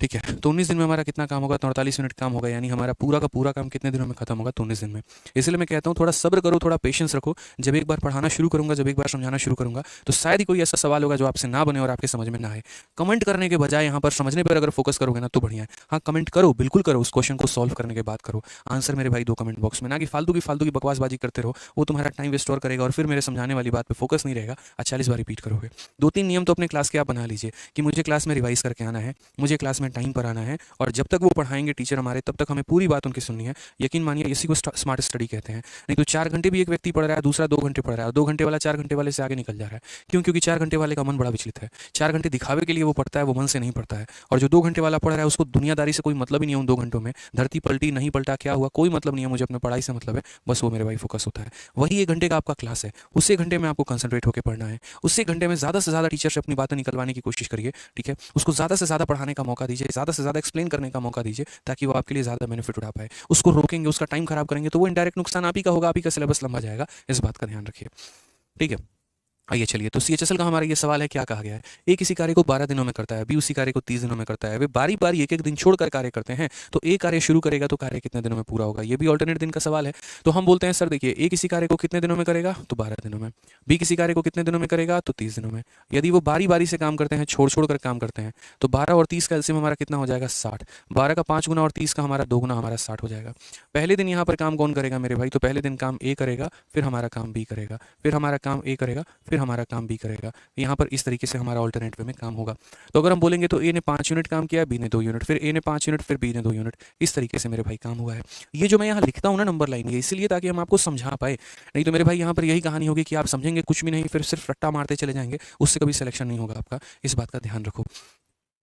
ठीक है, तो 19 दिन में हमारा कितना काम होगा, तो 48 यूनिट काम होगा। यानी हमारा पूरा का पूरा काम कितने दिनों में खत्म होगा, तो 19 दिन में। इसलिए मैं कहता हूँ थोड़ा सब्र करो, थोड़ा पेशेंस रखो। जब एक बार पढ़ाना शुरू करूंगा, जब एक बार समझाना शुरू करूंगा, तो शायद ही कोई ऐसा सवाल होगा जो आपसे ना बने और आपके समझ में ना आए। कमेंट करने के बजाय यहाँ पर समझने पर अगर फोकस करोगे ना तो बढ़िया है। हाँ कमेंट करो, बिल्कुल करो, उस क्वेश्चन को सॉल्व करने के बाद करो। आंसर मेरे भाई दो कमेंट बॉक्स में, ना कि फालतू की बकवासबाजी करते रहो, वो तुम्हारा टाइम वेस्ट और करेगा और फिर मेरे समझाने वाली बात पर फोकस नहीं रहेगा। 40 बार रिपीट करोगे। 2-3 नियम तो अपने क्लास के आप बना लीजिए कि मुझे क्लास में रिवाइज करके आना है, मुझे क्लास में टाइम पर आना है, और जब तक वो पढ़ाएंगे टीचर हमारे तब तक हमें पूरी बात उनकी सुननी है। यकीन मानिए इसी को स्मार्ट स्टडी कहते हैं। नहीं तो 4 घंटे भी एक व्यक्ति पढ़ रहा है, दूसरा 2 घंटे पढ़ रहा है, और 2 घंटे वाला 4 घंटे वाले से आगे निकल जा रहा है। क्यों? क्योंकि 4 घंटे वाले का मन बड़ा विचलित है। 4 घंटे दिखावे के लिए वो पढ़ता है, वो मन से नहीं पढ़ता है। और जो 2 घंटे वाला पढ़ रहा है उसको दुनियादारी से कोई मतलब ही नहीं है। उन 2 घंटों में धरती पलटी नहीं पलटा, क्या हुआ, कोई मतलब नहीं है। मुझे अपने पढ़ाई से मतलब है, बस वो मेरे भाई फोकस होता है। वही 1 घंटे का आपका क्लास है, उस 1 घंटे में आपको कंसंट्रेट होकर पढ़ना है। उस 1 घंटे में ज़्यादा से ज़्यादा टीचर से अपनी बातें निकलवाने की कोशिश करिए। ठीक है, उसको ज़्यादा से ज़्यादा पढ़ाने का मौका दीजिए, ज़्यादा से ज़्यादा एक्सप्लेन करने का मौका दीजिए, ताकि वो आपके लिए ज़्यादा बेनिफिट उठा पाए। उसको रोकेंगे, उसका टाइम खराब करेंगे तो वो इनडायरेक्ट नुकसान आप ही का होगा, आप ही का सिलेबस लंबा जाएगा। इस बात का ध्यान रखिए। ठीक है, आइए चलिए, तो सीएचएसएल का हमारा ये सवाल है, क्या कहा गया है। ए किसी कार्य को 12 दिनों में करता है, बी उसी कार्य को 30 दिनों में करता है। वे बारी बारी एक एक दिन छोड़कर कार्य करते हैं, तो ए कार्य शुरू करेगा तो कार्य कितने दिनों में पूरा होगा। ये भी ऑल्टरनेट दिन का सवाल है। तो हम बोलते हैं सर देखिए, ए किसी कार्य को कितने दिनों में करेगा, तो 12 दिनों में। बी किसी कार्य को कितने दिनों में करेगा, तो 30 दिनों में। यदि वो बारी बारी से काम करते हैं, छोड़ छोड़ कर काम करते हैं, तो 12 और 30 का एलसीएम हमारा कितना हो जाएगा, 60। 12 का 5 गुना और 30 का हमारा 2 गुना, हमारा 60 हो जाएगा। पहले दिन यहाँ पर काम कौन करेगा मेरे भाई, तो पहले दिन काम ए करेगा, फिर हमारा काम बी करेगा, फिर हमारा काम ए करेगा, फिर हमारा काम बी करेगा। यहाँ पर इस तरीके से हमारा ऑल्टरनेट वे में काम होगा। तो अगर हम बोलेंगे तो ए ने 5 यूनिट काम किया, बी ने 2 यूनिट, फिर ए ने 5 यूनिट, फिर बी ने 2 यूनिट, इस तरीके से मेरे भाई काम हुआ है। ये जो मैं यहाँ लिखता हूँ ना नंबर लाइन, ये इसलिए ताकि हम आपको समझा पाए। नहीं तो मेरे भाई यहाँ पर यही कहानी होगी कि आप समझेंगे कुछ भी नहीं, फिर सिर्फ रट्टा मारते चले जाएंगे, उससे कभी सिलेक्शन नहीं होगा आपका। इस बात का ध्यान रखो।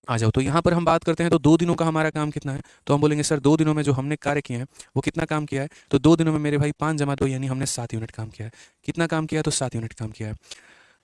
आ जाओ, तो यहाँ पर हम बात करते हैं तो 2 दिनों का हमारा काम कितना है, तो हम बोलेंगे सर 2 दिनों में जो हमने कार्य किए हैं वो कितना काम किया है, तो 2 दिनों में मेरे भाई 5 जमा 2 यानी हमने 7 यूनिट काम किया है। कितना काम किया है, तो 7 यूनिट काम किया है।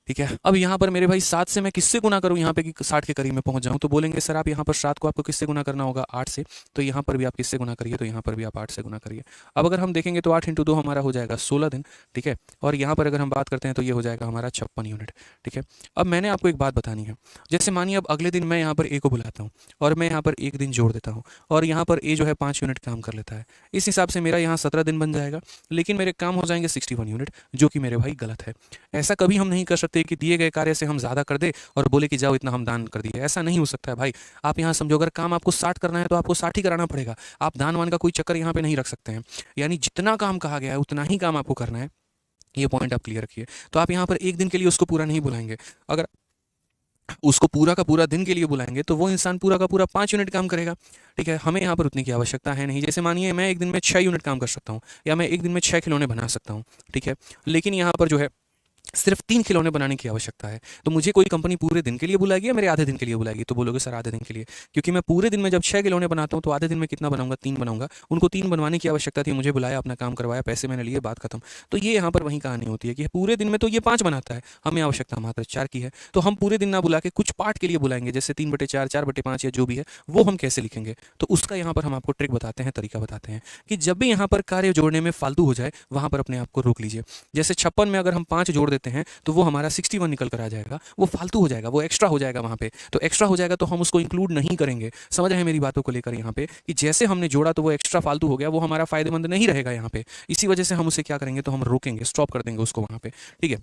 ठीक है, अब यहाँ पर मेरे भाई 7 से मैं किससे गुना करूँ यहाँ पे कि 60 के करीब में पहुँच जाऊँ, तो बोलेंगे सर आप यहाँ पर 7 को आपको किससे गुना करना होगा, 8 से। तो यहाँ पर भी आप किससे गुना करिए, तो यहाँ पर भी आप 8 से गुना करिए। अब अगर हम देखेंगे तो 8 × 2 हमारा हो जाएगा 16 दिन। ठीक है, और यहाँ पर अगर हम बात करते हैं तो ये हो जाएगा हमारा 56 यूनिट। ठीक है, अब मैंने आपको एक बात बतानी है। जैसे मानिए अब अगले दिन मैं यहाँ पर ए को बुलाता हूँ और मैं यहाँ पर एक दिन जोड़ देता हूँ, और यहाँ पर ए जो है 5 यूनिट काम कर लेता है। इस हिसाब से मेरा यहाँ 17 दिन बन जाएगा, लेकिन मेरे काम हो जाएंगे 61 यूनिट, जो कि मेरे भाई गलत है। ऐसा कभी हम नहीं कर सकते कि दिए गए कार्य से हम ज़्यादा कर दे और बोले कि जाओ इतना हम दान कर दिए। ऐसा नहीं हो सकता है भाई। आप यहाँ समझो, अगर काम आपको 60 करना है तो आपको 60 ही कराना पड़ेगा। आप दान वान का कोई चक्कर यहाँ पे नहीं रख सकते हैं। यानी जितना काम कहा गया है उतना ही काम आपको करना है। ये पॉइंट आप क्लियर रखिए। तो आप यहाँ पर एक दिन के लिए उसको पूरा नहीं बुलाएंगे। अगर उसको पूरा का पूरा दिन के लिए बुलाएंगे तो वो इंसान पूरा का पूरा 5 यूनिट काम करेगा। ठीक है, हमें यहाँ पर उतनी की आवश्यकता है नहीं। जैसे मानिए मैं एक दिन में 6 यूनिट काम कर सकता हूँ, या मैं एक दिन में 6 खिलौने बना सकता हूँ। ठीक है, लेकिन यहाँ पर जो है सिर्फ 3 खिलौने बनाने की आवश्यकता है। तो मुझे कोई कंपनी पूरे दिन के लिए बुलाएगी या मेरे आधे दिन के लिए बुलाएगी? तो बोलोगे सर आधे दिन के लिए, क्योंकि मैं पूरे दिन में जब 6 खिलौने बनाता हूँ तो आधे दिन में कितना बनाऊंगा? 3 बनाऊंगा। उनको 3 बनवाने की आवश्यकता थी, मुझे बुलाया, अपना काम करवाया, पैसे मैंने लिए, बात खत्म। तो ये यहाँ पर वही कहानी होती है कि पूरे दिन में तो ये 5 बनाता है, हमें आवश्यकता मात्र 4 की है। तो हम पूरे दिन ना बुला के कुछ पार्ट के लिए बुलाएंगे, जैसे 3/4, 4/5 या जो भी है, वो हम कैसे लिखेंगे? तो उसका यहाँ पर हम आपको ट्रिक बताते हैं, तरीका बताते हैं कि जब भी यहाँ पर कार्य जोड़ने में फालतू हो जाए, वहाँ पर अपने आप को रोक लीजिए। जैसे 56 में अगर हम 5 जोड़ देते हैं तो वो हमारा 61 निकल कर आ जाएगा, वो फालतू हो जाएगा, वो एक्स्ट्रा हो जाएगा वहाँ पे। तो एक्स्ट्रा हो जाएगा तो हम उसको इंक्लूड नहीं करेंगे। समझ रहे हैं मेरी बातों को लेकर यहाँ पे कि जैसे हमने जोड़ा तो वो एक्स्ट्रा फालतू हो गया, वो हमारा फायदेमंद नहीं रहेगा यहाँ पे। इसी वजह से हम उसे क्या करेंगे, तो हम रोकेंगे, स्टॉप कर देंगे उसको वहाँ पे। ठीक है।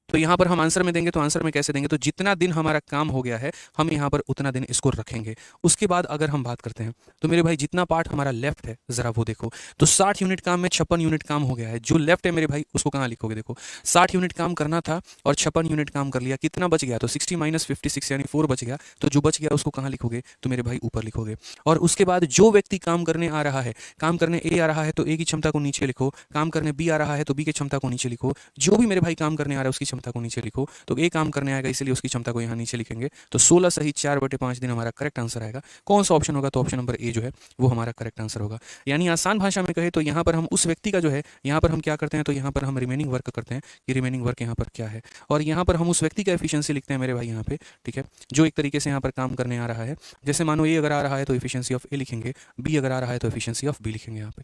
तो यहाँ पर हम आंसर में देंगे, तो आंसर में कैसे देंगे? तो जितना दिन हमारा काम हो गया है हम यहाँ पर उतना दिन इसको रखेंगे। उसके बाद अगर हम बात करते हैं तो मेरे भाई जितना पार्ट हमारा लेफ्ट है ज़रा वो देखो। तो 60 यूनिट काम में 56 यूनिट काम हो गया है। जो लेफ्ट है मेरे भाई उसको कहाँ लिखोगे? देखो 60 यूनिट काम करना था और 56 यूनिट काम कर लिया, कितना बच गया? तो 60 माइनस 56 यानी 4 बच गया। तो जो बच गया उसको कहाँ लिखोगे? तो मेरे भाई ऊपर लिखोगे। और उसके बाद जो व्यक्ति काम करने आ रहा है, काम करने ए आ रहा है तो ए की क्षमता को नीचे लिखो, काम करने बी आ रहा है तो बी की क्षमता को नीचे लिखो, जो भी मेरे भाई काम करने आ रहा है उसकी क्षमता को नीचे लिखो। तो ए काम करने आएगा इसलिए उसकी क्षमता को यहाँ नीचे लिखेंगे। तो 16 सही 4/5 दिन हमारा करेक्ट आंसर आएगा। कौन सा ऑप्शन होगा? तो ऑप्शन नंबर ए जो है वो हमारा करेक्ट आंसर होगा। यानी आसान भाषा में कहे तो यहाँ पर हम उस व्यक्ति का जो है, यहाँ पर हम क्या करते हैं, तो यहाँ पर हम रिमेनिंग वर्क करते हैं कि रिमेनिंग वर्क यहाँ पर क्या है, और यहाँ पर हम उस व्यक्ति का एफिशिएंसी लिखते हैं मेरे भाई यहाँ पे। ठीक है, जो एक तरीके से यहाँ पर काम करने आ रहा है। जैसे मानो ए अगर आ रहा है तो एफिशिएंसी ऑफ ए लिखेंगे, बी अगर आ रहा है तो एफिशिएंसी ऑफ बी लिखेंगे यहाँ पे।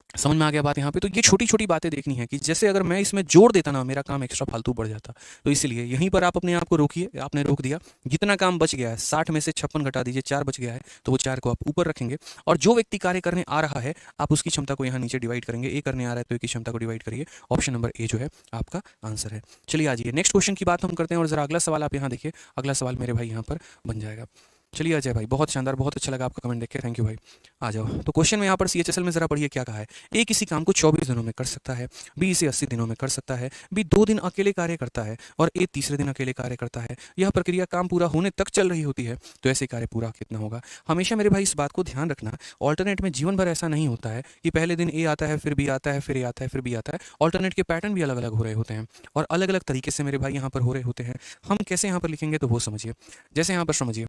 समझ में आ गया बात यहाँ पे? तो ये छोटी छोटी बातें देखनी है कि जैसे अगर मैं इसमें जोड़ देता ना, मेरा काम एक्स्ट्रा फालतू बढ़ जाता। तो इसलिए यहीं पर आप अपने आप को रोकिए। आपने रोक दिया, जितना काम बच गया है 60 में से 56 घटा दीजिए, 4 बच गया है, तो वो 4 को आप ऊपर रखेंगे। और जो व्यक्ति कार्य करने आ रहा है आप उसकी क्षमता को यहाँ नीचे डिवाइड करेंगे। ए करने आ रहा है तो ए की क्षमता को डिवाइड करिए। ऑप्शन नंबर ए जो है आपका आंसर है। चलिए आ जाइए नेक्स्ट क्वेश्चन की बात हम करते हैं, और जरा अगला सवाल आप यहाँ देखिए। अगला सवाल मेरे भाई यहाँ पर बन जाएगा। चलिए अजय भाई, बहुत शानदार, बहुत अच्छा लगा आपका कमेंट देख के, थैंक यू भाई। आ जाओ, तो क्वेश्चन में यहाँ पर CHSL में जरा पढ़िए क्या कहा है। ए किसी काम को 24 दिनों में कर सकता है, बी इसे 80 दिनों में कर सकता है, बी 2 दिन अकेले कार्य करता है और ए तीसरे दिन अकेले कार्य करता है। यह प्रक्रिया काम पूरा होने तक चल रही होती है, तो ऐसे कार्य पूरा कितना होगा? हमेशा मेरे भाई इस बात को ध्यान रखना, ऑल्टरनेट में जीवन भर ऐसा नहीं होता है कि पहले दिन ए आता है, फिर बी आता है, फिर ए आता है, फिर बी आता है। ऑल्टरनेट के पैटर्न भी अलग अलग हो रहे होते हैं और अलग अलग तरीके से मेरे भाई यहाँ पर हो रहे होते हैं। हम कैसे यहाँ पर लिखेंगे तो वो समझिए। जैसे यहाँ पर समझिए,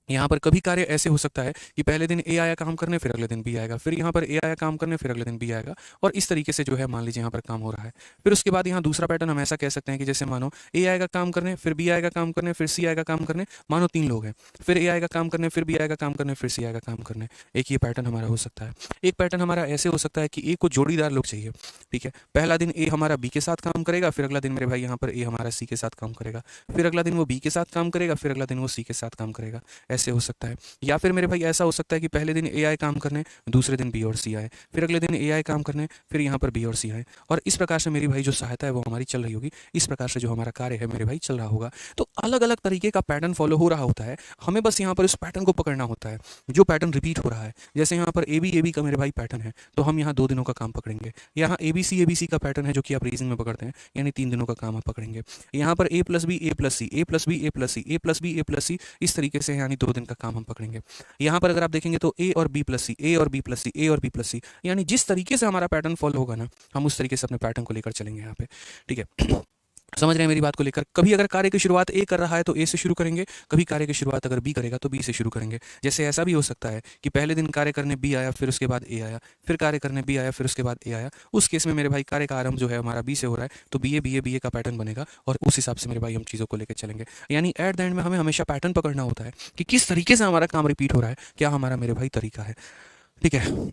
यहाँ पर कभी कार्य ऐसे हो सकता है कि पहले दिन ए आया काम करने, फिर अगले दिन बी आएगा, फिर यहाँ पर ए आया काम करने, फिर अगले दिन बी आएगा, और इस तरीके से जो है मान लीजिए यहाँ पर काम हो रहा है। फिर उसके बाद यहाँ दूसरा पैटर्न हम ऐसा कह सकते हैं कि जैसे मानो ए आएगा काम करने, फिर बी आएगा काम करने, फिर सी आएगा काम करने। मानो 3 लोग हैं, फिर ए आएगा काम करने, फिर बी आएगा काम करने, फिर सी आएगा काम करने। एक ये पैटर्न हमारा हो सकता है। एक पैटर्न हमारा ऐसे हो सकता है कि ए को जोड़ीदार लोग चाहिए। ठीक है, पहला दिन ए हमारा बी के साथ काम करेगा, फिर अगला दिन मेरे भाई यहाँ पर ए हमारा सी के साथ काम करेगा, फिर अगला दिन वो बी के साथ काम करेगा, फिर अगला दिन वो सी के साथ काम करेगा। ऐसे हो सकता है। या फिर मेरे भाई ऐसा हो सकता है कि पहले दिन ए आए काम करने, दूसरे दिन बी और सी आए, फिर अगले दिन ए आए काम करने, फिर यहाँ पर बी और सी आए, और इस प्रकार से मेरी भाई जो सहायता है वो हमारी चल रही होगी। इस प्रकार से जो हमारा कार्य है मेरे भाई चल रहा होगा। तो अलग अलग तरीके का पैटर्न फॉलो हो रहा होता है, हमें बस यहाँ पर इस पैटर्न को पकड़ना होता है जो पैटर्न रिपीट हो रहा है। जैसे यहाँ पर ए बी का मेरे भाई पैटर्न है, तो हम यहाँ 2 दिनों का काम पकड़ेंगे। यहाँ ए बी सी का पैटर्न है जो कि आप रीजनिंग में पकड़ते हैं, यानी 3 दिनों का काम आप पकड़ेंगे। यहाँ पर ए प्लस बी ए प्लस सी, ए प्लस बी ए प्लस सी, ए प्लस बी ए प्लस सी, इस तरीके से यानी 2 दिन का काम हम पकड़ेंगे। यहाँ पर अगर आप देखेंगे तो ए और बी प्लस सी, ए और बी प्लस सी, ए और बी प्लस सी, यानी जिस तरीके से हमारा पैटर्न फॉलो होगा ना, हम उस तरीके से अपने पैटर्न को लेकर चलेंगे यहाँ पे। ठीक है, समझ रहे हैं मेरी बात को लेकर? कभी अगर कार्य की शुरुआत ए कर रहा है तो ए से शुरू करेंगे, कभी कार्य की शुरुआत अगर बी करेगा तो बी से शुरू करेंगे। जैसे ऐसा भी हो सकता है कि पहले दिन कार्य करने बी आया, फिर उसके बाद ए आया, फिर कार्य करने बी आया, फिर उसके बाद ए आया। उस केस में मेरे भाई कार्य का आरंभ जो है हमारा बी से हो रहा है, तो बी ए का पैटर्न बनेगा, और उस हिसाब से मेरे भाई हम चीज़ों को लेकर चलेंगे। यानी एट द एंड में हमें हमेशा पैटर्न पकड़ना होता है कि किस तरीके से हमारा काम रिपीट हो रहा है, क्या हमारा मेरे भाई तरीका है। ठीक है,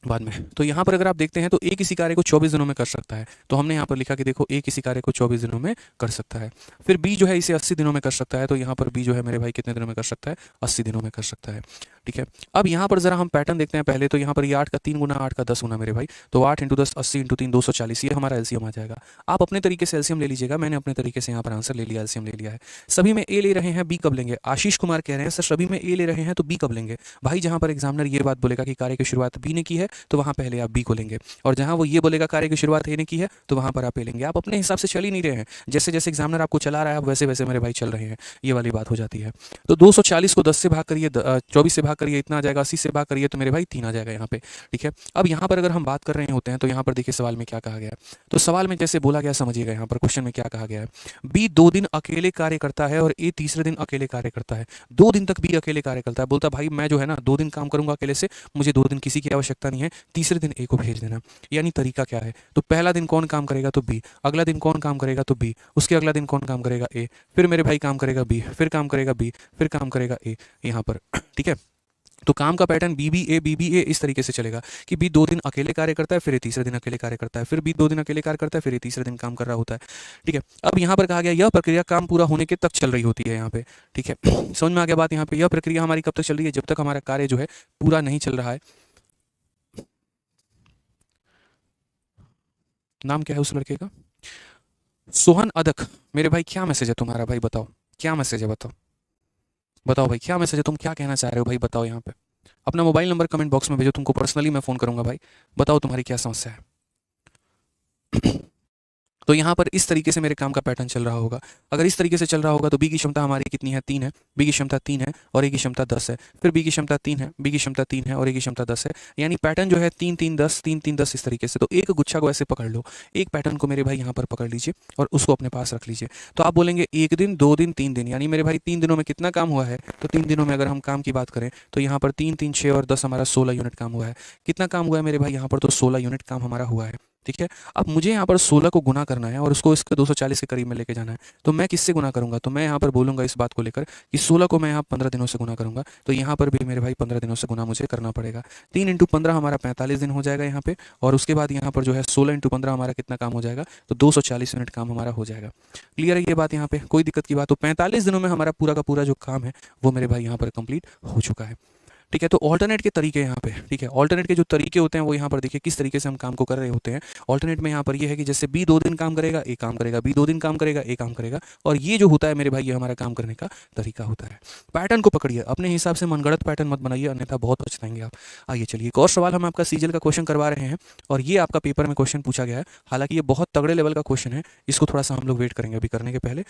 बाद में तो यहाँ पर अगर आप देखते हैं तो ए किसी कार्य को 24 दिनों में कर सकता है, तो हमने यहाँ पर लिखा कि देखो ए किसी कार्य को 24 दिनों में कर सकता है। फिर बी जो है इसे 80 दिनों में कर सकता है, तो यहाँ पर बी जो है मेरे भाई कितने दिनों में कर सकता है? 80 दिनों में कर सकता है। ठीक है, अब यहाँ पर जरा हम पैटर्न देखते हैं पहले। तो यहाँ पर ये 8 का 3 गुना 8 का 10 गुना मेरे भाई, तो 8 × 10 80 × 3 240, ये हमारा एलसीएम आ जाएगा। आप अपने तरीके से एलसीएम ले लीजिएगा, मैंने अपने तरीके से यहाँ पर आंसर ले लिया, एलसीएम ले लिया है। सभी में ए ले रहे हैं, बी कब लेंगे? आशीष कुमार कह रहे हैं सर सभी में ए ले रहे हैं तो बी कब लेंगे? भाई जहाँ पर एग्जामिनर ये बात बोलेगा कि कार्य की शुरुआत बी ने की है तो वहाँ पहले आप बी को लेंगे, और जहाँ वो ये बोलेगा कार्य की शुरुआत ए ने की है तो वहाँ पर आप ए लेंगे। आप अपने हिसाब से चल ही नहीं रहे हैं, जैसे जैसे एग्जामिनर आपको चला रहा है वैसे वैसे मेरे भाई चल रहे हैं, ये वाली बात हो जाती है। तो 240 को 10 से भाग करिए, 24 से भाग करिए इतना आ जाएगा, 80 से भाग करिए तो मेरे भाई 3 आ जाएगा यहाँ पे। ठीक है, अब यहाँ पर अगर हम बात कर रहे होते हैं तो यहाँ पर देखिए सवाल में क्या कहा गया है। तो सवाल में जैसे बोला गया, समझिएगा यहाँ पर क्वेश्चन में क्या कहा गया है। बी 2 दिन अकेले कार्य करता है और ए तीसरे दिन अकेले कार्य करता है। 2 दिन तक बी अकेले कार्य करता है, बोलता भाई मैं जो है ना 2 दिन काम करूंगा अकेले से, मुझे 2 दिन किसी की आवश्यकता नहीं है, तीसरे दिन ए को भेज देना। यानी तरीका क्या है, तो पहला दिन कौन काम करेगा तो बी, अगला दिन कौन काम करेगा तो बी, उसके अगला दिन कौन काम करेगा ए, फिर मेरे भाई काम करेगा बी, फिर काम करेगा बी, फिर काम करेगा ए यहाँ पर। ठीक है, तो काम का पैटर्न बी बी ए इस तरीके से चलेगा कि बी 2 दिन अकेले कार्य करता है, फिर तीसरे दिन अकेले कार्य करता है, फिर बी 2 दिन अकेले कार्य करता है, फिर तीसरे दिन काम कर रहा होता है। ठीक है, अब यहाँ पर कहा गया यह प्रक्रिया काम पूरा होने के तक चल रही होती है यहाँ पे। ठीक है, समझ में आ गया बात। यहाँ पे यह प्रक्रिया हमारी कब तक चल रही है, जब तक हमारा कार्य जो है पूरा नहीं चल रहा है। नाम क्या है उस लड़के का, सोहन अदक। मेरे भाई क्या मैसेज है तुम्हारा, भाई बताओ क्या मैसेज है, बताओ बताओ भाई क्या मैसेज है, तुम क्या कहना चाह रहे हो भाई, बताओ यहाँ पे। अपना मोबाइल नंबर कमेंट बॉक्स में भेजो, तुमको पर्सनली मैं फ़ोन करूंगा भाई, बताओ तुम्हारी क्या समस्या है। तो यहाँ पर इस तरीके से मेरे काम का पैटर्न चल रहा होगा। अगर इस तरीके से चल रहा होगा तो बी की क्षमता हमारी कितनी है, 3 है, बी की क्षमता 3 है और ए की क्षमता 10 है, फिर बी की क्षमता 3 है, बी की क्षमता 3 है और ए की क्षमता 10 है। यानी पैटर्न जो है 3 3 10 3 3 10 इस तरीके से। तो एक गुच्छा को ऐसे पकड़ लो, एक पैटर्न को मेरे भाई यहाँ पर पकड़ लीजिए और उसको अपने पास रख लीजिए। तो आप बोलेंगे 1 दिन 2 दिन 3 दिन, यानी मेरे भाई 3 दिनों में कितना काम हुआ है, तो 3 दिनों में अगर हम काम की बात करें तो यहाँ पर 3 3 6 और 10 हमारा 16 यूनिट काम हुआ है। कितना काम हुआ है मेरे भाई यहाँ पर, तो 16 यूनिट काम हमारा हुआ है। ठीक है, अब मुझे यहाँ पर 16 को गुना करना है और उसको इसके 240 के करीब में लेके जाना है। तो मैं किससे गुना करूंगा, तो मैं यहाँ पर बोलूंगा इस बात को लेकर कि 16 को मैं यहाँ 15 दिनों से गुना करूंगा। तो यहाँ पर भी मेरे भाई 15 दिनों से गुना मुझे करना पड़ेगा। 3 इंटू 15 हमारा 45 दिन हो जाएगा यहाँ पे, और उसके बाद यहाँ पर जो है 16 इंटू 15 हमारा कितना काम हो जाएगा, तो 240 यूनिट काम हमारा हो जाएगा। क्लियर है ये बात, यहाँ पे कोई दिक्कत की बात। तो 45 दिनों में हमारा पूरा का पूरा जो काम है वो मेरे भाई यहाँ पर कंप्लीट हो चुका है। ठीक है, तो ऑल्टरनेट के तरीके यहाँ पे, ठीक है, ऑल्टरनेट के जो तरीके होते हैं वो यहाँ पर देखिए किस तरीके से हम काम को कर रहे होते हैं। ऑल्टरनेट में यहाँ पर ये है कि जैसे बी 2 दिन काम करेगा ए काम करेगा, बी 2 दिन काम करेगा ए काम करेगा, और ये जो होता है मेरे भाई ये हमारा काम करने का तरीका होता है। पैटर्न को पकड़िए, अपने हिसाब से मनगढ़ंत पैटर्न मत बनाइए, अन्यथा बहुत पछताएंगे आप। आइए चलिए एक और सवाल हम आपका सीजल का क्वेश्चन करवा रहे हैं, और ये आपका पेपर में क्वेश्चन पूछा गया है। हालांकि ये बहुत तगड़े लेवल का क्वेश्चन है, इसको थोड़ा सा हम लोग वेट करेंगे अभी करने के पहले,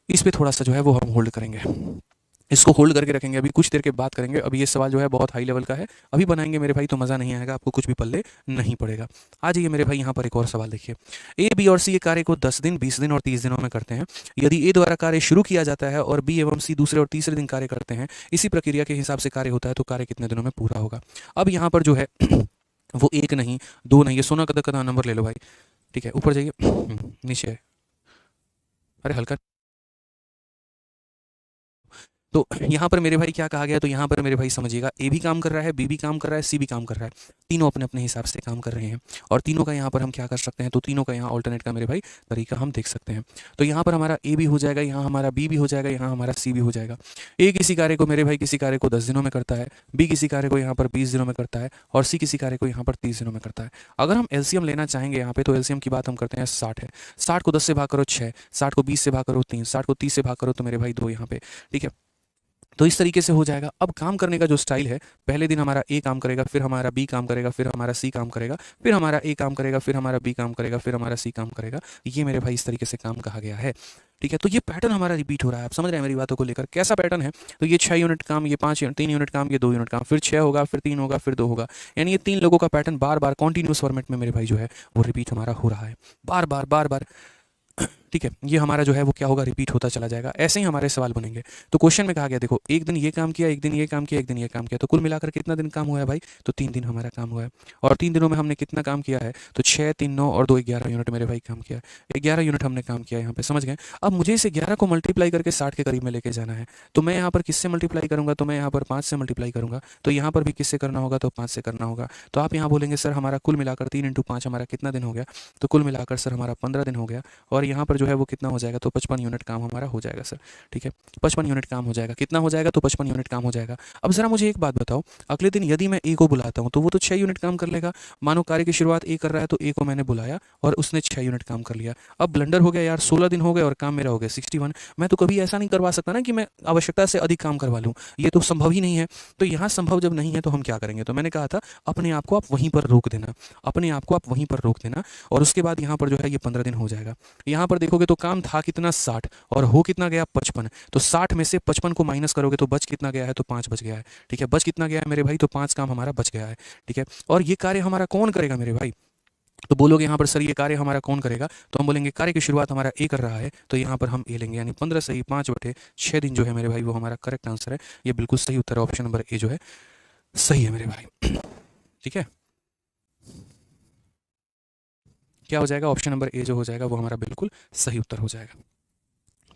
इस पर थोड़ा सा जो है वो हम होल्ड करेंगे, इसको होल्ड करके रखेंगे, अभी कुछ देर के बाद करेंगे। अभी ये सवाल जो है बहुत हाई लेवल का है, अभी बनाएंगे मेरे भाई तो मज़ा नहीं आएगा, आपको कुछ भी पल्ले नहीं पड़ेगा। आ जाइए मेरे भाई यहाँ पर एक और सवाल देखिए। ए बी और सी ये कार्य को 10 दिन 20 दिन और 30 दिनों में करते हैं। यदि ए द्वारा कार्य शुरू किया जाता है और बी एवं सी दूसरे और तीसरे दिन कार्य करते हैं, इसी प्रक्रिया के हिसाब से कार्य होता है, तो कार्य कितने दिनों में पूरा होगा। अब यहाँ पर जो है वो 1 नहीं 2 नहीं, ये सोना कदा नंबर ले लो भाई। ठीक है, ऊपर जाइए, नीचे, अरे हल्का। तो यहाँ पर मेरे भाई क्या कहा गया, तो यहाँ पर मेरे भाई समझिएगा, ए भी काम कर रहा है, बी भी काम कर रहा है, सी भी काम कर रहा है, तीनों अपने अपने हिसाब से काम कर रहे हैं, और तीनों का यहाँ पर हम क्या कर सकते हैं, तो तीनों का यहाँ ऑल्टरनेट का मेरे भाई तरीका हम देख सकते हैं। तो यहाँ पर हमारा ए भी हो जाएगा, यहाँ हमारा बी भी हो जाएगा, यहाँ हमारा सी भी हो जाएगा। ए किसी कार्य को मेरे भाई किसी कार्य को 10 दिनों में करता है, बी किसी कार्य को यहाँ पर 20 दिनों में करता है, और सी किसी कार्य को यहाँ पर 30 दिनों में करता है। अगर हम एलसीएम लेना चाहेंगे यहाँ पे, तो एलसीएम की बात हम करते हैं 60 है। 60 को 10 से भाग करो 6, 60 को 20 से भाग करो 3, 60 को 30 से भाग करो तो मेरे भाई 2 यहाँ पे। ठीक है, तो इस तरीके से हो जाएगा। अब काम करने का जो स्टाइल है, पहले दिन हमारा ए काम करेगा, फिर हमारा बी काम करेगा, फिर हमारा सी काम करेगा, फिर हमारा ए काम करेगा, फिर हमारा बी काम करेगा, फिर हमारा सी काम करेगा। ये मेरे भाई इस तरीके से काम कहा गया है। ठीक है, तो ये पैटर्न हमारा रिपीट हो रहा है। आप समझ रहे हैं मेरी बातों को लेकर, कैसा पैटर्न है, तो ये 6 यूनिट काम, ये 5 3 यूनिट काम, ये 2 यूनिट काम, फिर 6 होगा, फिर 3 होगा, फिर 2 होगा। यानी ये 3 लोगों का पैटर्न बार बार कॉन्टिन्यूस फॉर्मेट में मेरे भाई जो है वो रिपीट हमारा हो रहा है, बार बार बार बार। ठीक है, ये हमारा जो है वो क्या होगा, रिपीट होता चला जाएगा। ऐसे ही हमारे सवाल बनेंगे। तो क्वेश्चन में कहा गया, देखो एक दिन ये काम किया, एक दिन ये काम किया, एक दिन ये काम किया, तो कुल मिलाकर कितना दिन काम हुआ है भाई, तो 3 दिन हमारा काम हुआ है। और 3 दिनों में हमने कितना काम किया है, तो 6 3 9 और 2 11 यूनिट मेरे भाई काम किया है। 11 यूनिट हमने काम किया यहाँ पे, समझ गए। अब मुझे इसे 11 को मल्टीप्लाई करके 60 के करीब में लेके जाना है, तो मैं यहाँ पर किससे मल्टीप्लाई करूँगा, तो मैं यहाँ पर 5 से मल्टीप्लाई करूँगा। तो यहाँ पर भी किससे करना होगा, तो 5 से करना होगा। तो आप यहाँ बोलेंगे सर हमारा कुल मिलाकर 3 इंटू 5 हमारा कितना दिन हो गया, तो कुल मिलाकर सर हमारा 15 दिन हो गया। और यहाँ पर जो है वो कितना हो जाएगा, तो 55 यूनिट काम हमारा हो जाएगा सर। ठीक है, 55 यूनिट काम हो जाएगा। कितना हो जाएगा, तो 55 यूनिट काम हो जाएगा। अब जरा मुझे एक बात बताओ, अगले दिन यदि मैं ए को बुलाता हूँ तो वो तो 6 यूनिट काम कर लेगा। मानो कार्य की शुरुआत ए कर रहा है, तो ए को मैंने बुलाया और उसने 6 यूनिट काम कर लिया। अब ब्लंडर हो गया यार, 16 दिन हो गए और काम मेरा हो गया 61। मैं तो कभी ऐसा नहीं करवा सकता ना कि मैं आवश्यकता से अधिक काम करवा लूँ, ये तो संभव ही नहीं है। तो यहाँ संभव जब नहीं है तो हम क्या करेंगे, तो मैंने कहा था अपने आप को आप वहीं पर रोक देना, अपने आप को आप वहीं पर रोक देना। और उसके बाद यहाँ पर जो है ये 15 दिन हो जाएगा। यहाँ पर देखोगे तो काम था कितना 60 और हो कितना गया 55। तो 60 में से 55 को माइनस करोगे तो बच कितना गया है, तो 5 बच गया है। ठीक है, बच कितना गया है मेरे भाई, तो 5 काम हमारा बच गया है। ठीक है, और ये कार्य हमारा कौन करेगा मेरे भाई, तो बोलोगे यहाँ पर सर ये कार्य हमारा कौन करेगा, तो हम बोलेंगे कार्य की शुरुआत हमारा ए कर रहा है, तो यहाँ पर हम ए लेंगे, यानी 15 सही 5/6 दिन जो है मेरे भाई वो हमारा करेक्ट आंसर है। ये बिल्कुल सही उत्तर है, ऑप्शन नंबर ए जो है सही है मेरे भाई। ठीक है, क्या हो जाएगा, ऑप्शन नंबर ए जो हो जाएगा वो हमारा बिल्कुल सही उत्तर हो जाएगा।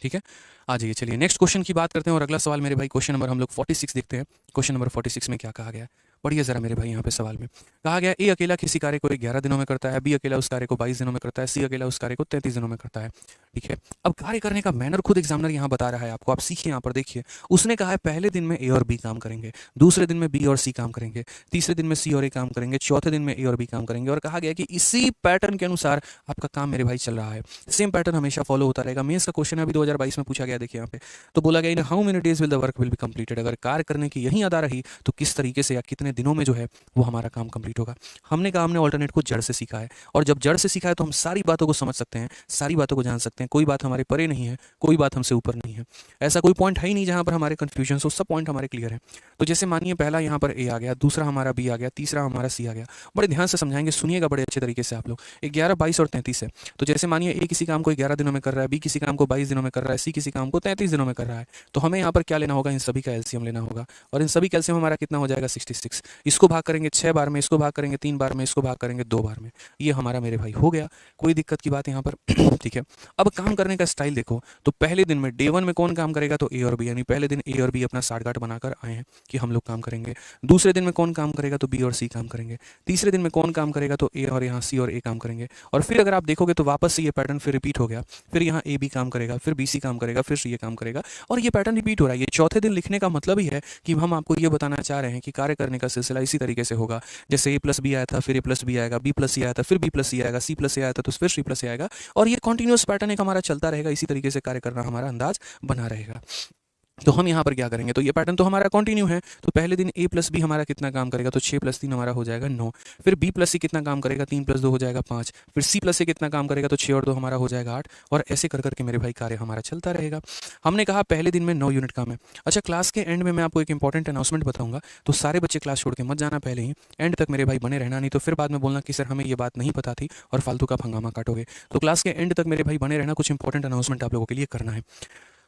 ठीक है, आ जाइए, चलिए नेक्स्ट क्वेश्चन की बात करते हैं और अगला सवाल मेरे भाई क्वेश्चन नंबर हम लोग 46 देखते हैं। क्वेश्चन नंबर 46 में क्या कहा गया है, पढ़िए जरा मेरे भाई। यहाँ पे सवाल में कहा गया ए अकेला किसी कार्य को 11 दिनों में करता है, बी अकेला उस कार्य को 22 दिनों में करता है, सी अकेला उस कार्य को 33 दिनों में करता है। ठीक है, अब कार्य करने का मैनर खुद एग्जामिनर यहाँ बता रहा है आपको, आप सीखिए यहाँ पर देखिए। उसने कहा है पहले दिन में ए और बी काम करेंगे, दूसरे दिन में बी और सी काम करेंगे, तीसरे दिन में सी और ए काम करेंगे, चौथे दिन में ए और बी काम करेंगे, और कहा गया कि इसी पैटर्न के अनुसार आपका काम मेरे भाई चल रहा है, सेम पैटर्न हमेशा फॉलो होता रहेगा। मेंस का क्वेश्चन अभी 2022 में पूछा गया, देखिए यहाँ पे तो बोला गया in how many days will the work will be completed, अगर कार्य करने की यही अदा रही तो किस तरीके से या कितने दिनों में जो है वो हमारा काम कंप्लीट होगा। हमने कहा हमने ऑल्टरनेट को जड़ से सीखा है, और जब जड़ से सीखा है तो हम सारी बातों को समझ सकते हैं, सारी बातों को जान सकते हैं, कोई बात हमारे परे नहीं है, कोई बात हमसे ऊपर नहीं है, ऐसा कोई पॉइंट है ही नहीं जहां पर हमारे कंफ्यूजन हो, सब पॉइंट हमारे क्लियर है। तो जैसे मानिए पहला यहाँ पर ए आ गया, दूसरा हमारा बी आ गया, तीसरा हमारा सी आ गया, बड़े ध्यान से समझाएंगे, सुनिएगा बड़े अच्छे तरीके से आप लोग। 11, 22 और 33 है, तो जैसे मानिए ए किसी काम को 11 दिनों में कर रहा है, बी किसी काम को 22 दिनों में कर रहा है, सी किसी काम को 33 दिनों में कर रहा है, तो हमें यहाँ पर क्या लेना होगा, इन सभी का एलसीएम लेना होगा, और इन सभी का एलसीएम हमारा कितना हो जाएगा 66। इसको भाग करेंगे 6 बार में, इसको भाग करेंगे 3 बार में, इसको भाग करेंगे 2 बार में, ये हमारा मेरे भाई हो गया, कोई दिक्कत की बात यहाँ पर। ठीक है, अब काम करने का स्टाइल देखो, तो पहले दिन में डे 1 में कौन काम करेगा, तो ए और बी, यानी पहले दिन ए और बी अपना साठगांठ बनाकर आए हैं कि हम लोग काम करेंगे। दूसरे दिन में कौन काम करेगा, तो बी और सी काम करेंगे। तीसरे दिन में कौन काम करेगा, तो ए और यहाँ सी और ए काम करेंगे। और फिर अगर आप देखोगे तो वापस से ये पैटर्न फिर रिपीट हो गया, फिर यहाँ ए बी काम करेगा, फिर बी सी काम करेगा, फिर सी ए काम करेगा, और ये पैटर्न रिपीट हो रहा है। ये चौथे दिन लिखने का मतलब ही है कि हम आपको ये बताना चाह रहे हैं कि कार्य करने का सिलसिला इसी तरीके से होगा, जैसे ए प्लस बी आया था, फिर ए प्लस बी आएगा, बी प्लस सी आया था, फिर बी प्लस सी आएगा, सी प्लस ए आया था तो फिर सी प्लस ए आएगा, और ये कॉन्टिन्यूस पैटर्न एक हमारा चलता रहेगा, इसी तरीके से कार्य करना हमारा अंदाज बना रहेगा। तो हम यहाँ पर क्या करेंगे, तो ये पैटर्न तो हमारा कंटिन्यू है, तो पहले दिन ए प्लस बी हमारा कितना काम करेगा, तो 6 + 3 हमारा हो जाएगा 9, फिर बी प्लस सी कितना काम करेगा, 3 + 2 हो जाएगा 5, फिर सी प्लस ए कितना काम करेगा, तो 6 और 2 हमारा हो जाएगा 8, और ऐसे कर करके मेरे भाई कार्य हमारा चलता रहेगा। हमने कहा पहले दिन में 9 यूनिट काम है। अच्छा, क्लास के एंड में मैं आपको एक इंपॉर्टेंट अनाउंसमेंट बताऊंगा, तो सारे बच्चे क्लास छोड़ के मत जाना, पहले ही एंड तक मेरे भाई बने रहना, नहीं तो फिर बाद में बोलना कि सर हमें ये बात नहीं पता थी और फालतू का हंगामा काटोगे। तो क्लास के एंड तक मेरे भाई बने रहना, कुछ इंपॉर्टेंट अनाउंसमेंट आप लोगों के लिए करना है।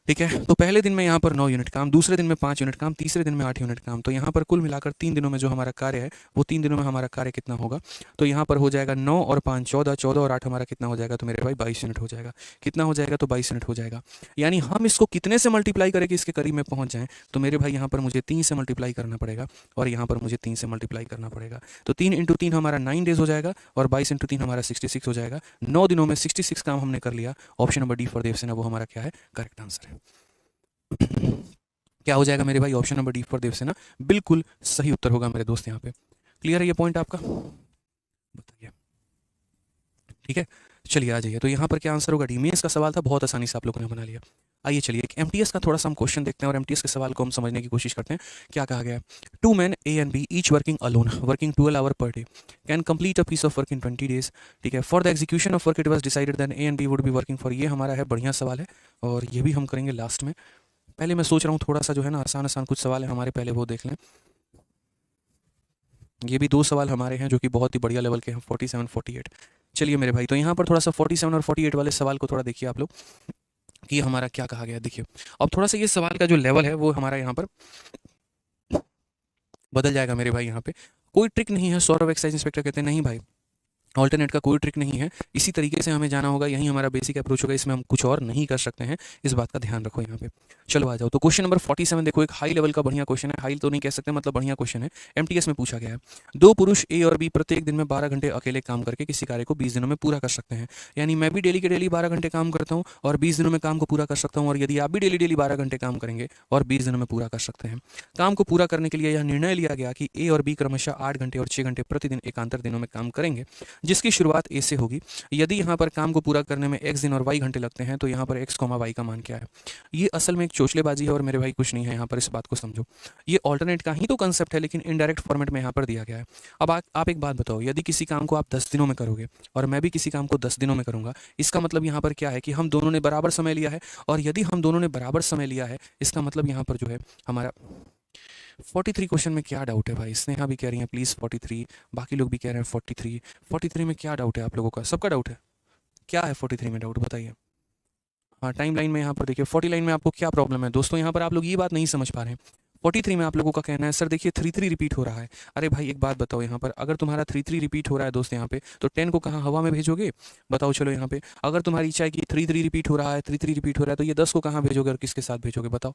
ठीक है, तो पहले दिन में यहाँ पर 9 यूनिट काम, दूसरे दिन में 5 यूनिट काम, तीसरे दिन में 8 यूनिट काम, तो यहाँ पर कुल मिलाकर 3 दिनों में जो हमारा कार्य है वो 3 दिनों में हमारा कार्य कितना होगा, तो यहाँ पर हो जाएगा 9 और 5 14, 14 और 8 हमारा कितना हो जाएगा, तो मेरे भाई 22 यूनिट हो जाएगा। कितना हो जाएगा, तो 22 यूनिट हो जाएगा। यानी हम इसको कितने से मल्टीप्लाई करें कि इसके करीब में पहुँच जाएँ, तो मेरे भाई यहाँ पर मुझे 3 से मल्टीप्लाई करना पड़ेगा, और यहाँ पर मुझे 3 से मल्टीप्लाई करना पड़ेगा, तो 3 × 3 हमारा 9 डेज हो जाएगा, और 22 × 3 हमारा 66 हो जाएगा। 9 दिनों में 66 काम हमने कर लिया। Option number D for Devasena वो हमारा क्या है, करेक्ट आंसर है। क्या हो जाएगा मेरे भाई, option number D for Devasena बिल्कुल सही उत्तर होगा मेरे दोस्त। यहाँ पे क्लियर है ये पॉइंट आपका, बताइए। ठीक है, चलिए आ जाइए, तो यहाँ पर क्या आंसर होगा, डी। मेंस का सवाल था, बहुत आसानी से आप लोगों ने बना लिया। आइए चलिए एक एमटीएस का थोड़ा सा हम क्वेश्चन देखते हैं, और एमटीएस के सवाल को हम समझने की कोशिश करते हैं। क्या कहा गया है, 2 men A and B each working alone, working 12 hours per day, can complete a piece of work in 20 days। ठीक है, for the execution of work it was decided that A and B would be working for, ये हमारा है, बढ़िया सवाल है, और ये भी हम करेंगे लास्ट में। पहले मैं सोच रहा हूँ थोड़ा सा जो है ना आसान आसान कुछ सवाल है हमारे, पहले वो देख लें। ये भी 2 सवाल हमारे हैं जो कि बहुत ही बढ़िया लेवल के हैं, 47, 48। चलिए मेरे भाई, तो यहाँ पर थोड़ा सा 47 और 48 वाले सवाल को थोड़ा देखिए आप लोग कि हमारा क्या कहा गया। देखिए अब थोड़ा सा ये सवाल का जो लेवल है वो हमारा यहाँ पर बदल जाएगा मेरे भाई। यहाँ पे कोई ट्रिक नहीं है, सौरभ एक्साइज इंस्पेक्टर कहते हैं, नहीं भाई ऑल्टरनेट का कोई ट्रिक नहीं है, इसी तरीके से हमें जाना होगा, यही हमारा बेसिक अप्रोच होगा, इसमें हम कुछ और नहीं कर सकते हैं, इस बात का ध्यान रखो यहाँ पे। चलो आ जाओ, तो क्वेश्चन नंबर 47 देखो, एक हाई लेवल का बढ़िया क्वेश्चन है, हाई तो नहीं कह सकते, मतलब बढ़िया क्वेश्चन है। एमटीएस में पूछा गया है, 2 पुरुष ए और बी प्रत्येक दिन में 12 घंटे अकेले काम करके किसी कार्य को 20 दिनों में पूरा कर सकते हैं। यानी मैं भी डेली के डेली 12 घंटे काम करता हूँ और 20 दिनों में काम को पूरा कर सकता हूँ, और यदि आप भी डेली डेली 12 घंटे काम करेंगे और 20 दिनों में पूरा कर सकते हैं। काम को पूरा करने के लिए यह निर्णय लिया गया कि ए और बी क्रमशः 8 घंटे और 6 घंटे प्रतिदिन एकांतर दिनों में काम करेंगे। जिसकी शुरुआत ए से होगी। यदि यहाँ पर काम को पूरा करने में x दिन और y घंटे लगते हैं तो यहाँ पर x, y का मान क्या है। ये असल में एक चोचलेबाजी है और मेरे भाई कुछ नहीं है यहाँ पर, इस बात को समझो। ये ऑल्टरनेट का ही तो कंसेप्ट है, लेकिन इनडायरेक्ट फॉर्मेट में यहाँ पर दिया गया है। अब आप एक बात बताओ, यदि किसी काम को आप 10 दिनों में करोगे और मैं भी किसी काम को 10 दिनों में करूँगा, इसका मतलब यहाँ पर क्या है कि हम दोनों ने बराबर समय लिया है। और यदि हम दोनों ने बराबर समय लिया है, इसका मतलब यहाँ पर जो है हमारा 43 क्वेश्चन में क्या डाउट है भाई। स्नेहा भी कह रही है प्लीज़ 43, बाकी लोग भी कह रहे हैं 43। 43 में क्या डाउट है आप लोगों का, सबका डाउट है, क्या है 43 में डाउट बताइए। हाँ, टाइम लाइन में यहाँ पर देखिए 40 लाइन में आपको क्या प्रॉब्लम है दोस्तों, यहाँ पर आप लोग ये बात नहीं समझ पा रहे हैं। 43 में आप लोगों का कहना है सर देखिए 3 रिपीट हो रहा है। अरे भाई एक बात बताओ, यहाँ पर अगर तुम्हारा 3 रिपीट हो रहा है दोस्त यहाँ पे, तो 10 को कहाँ हवा में भेजोगे बताओ। चलो यहाँ पे अगर तुम्हारी इच्छा है कि 3 रिपीट हो रहा है, 3 रिपीट हो रहा है, तो ये 10 को कहाँ भेजोगे और किसके साथ भेजोगे बताओ।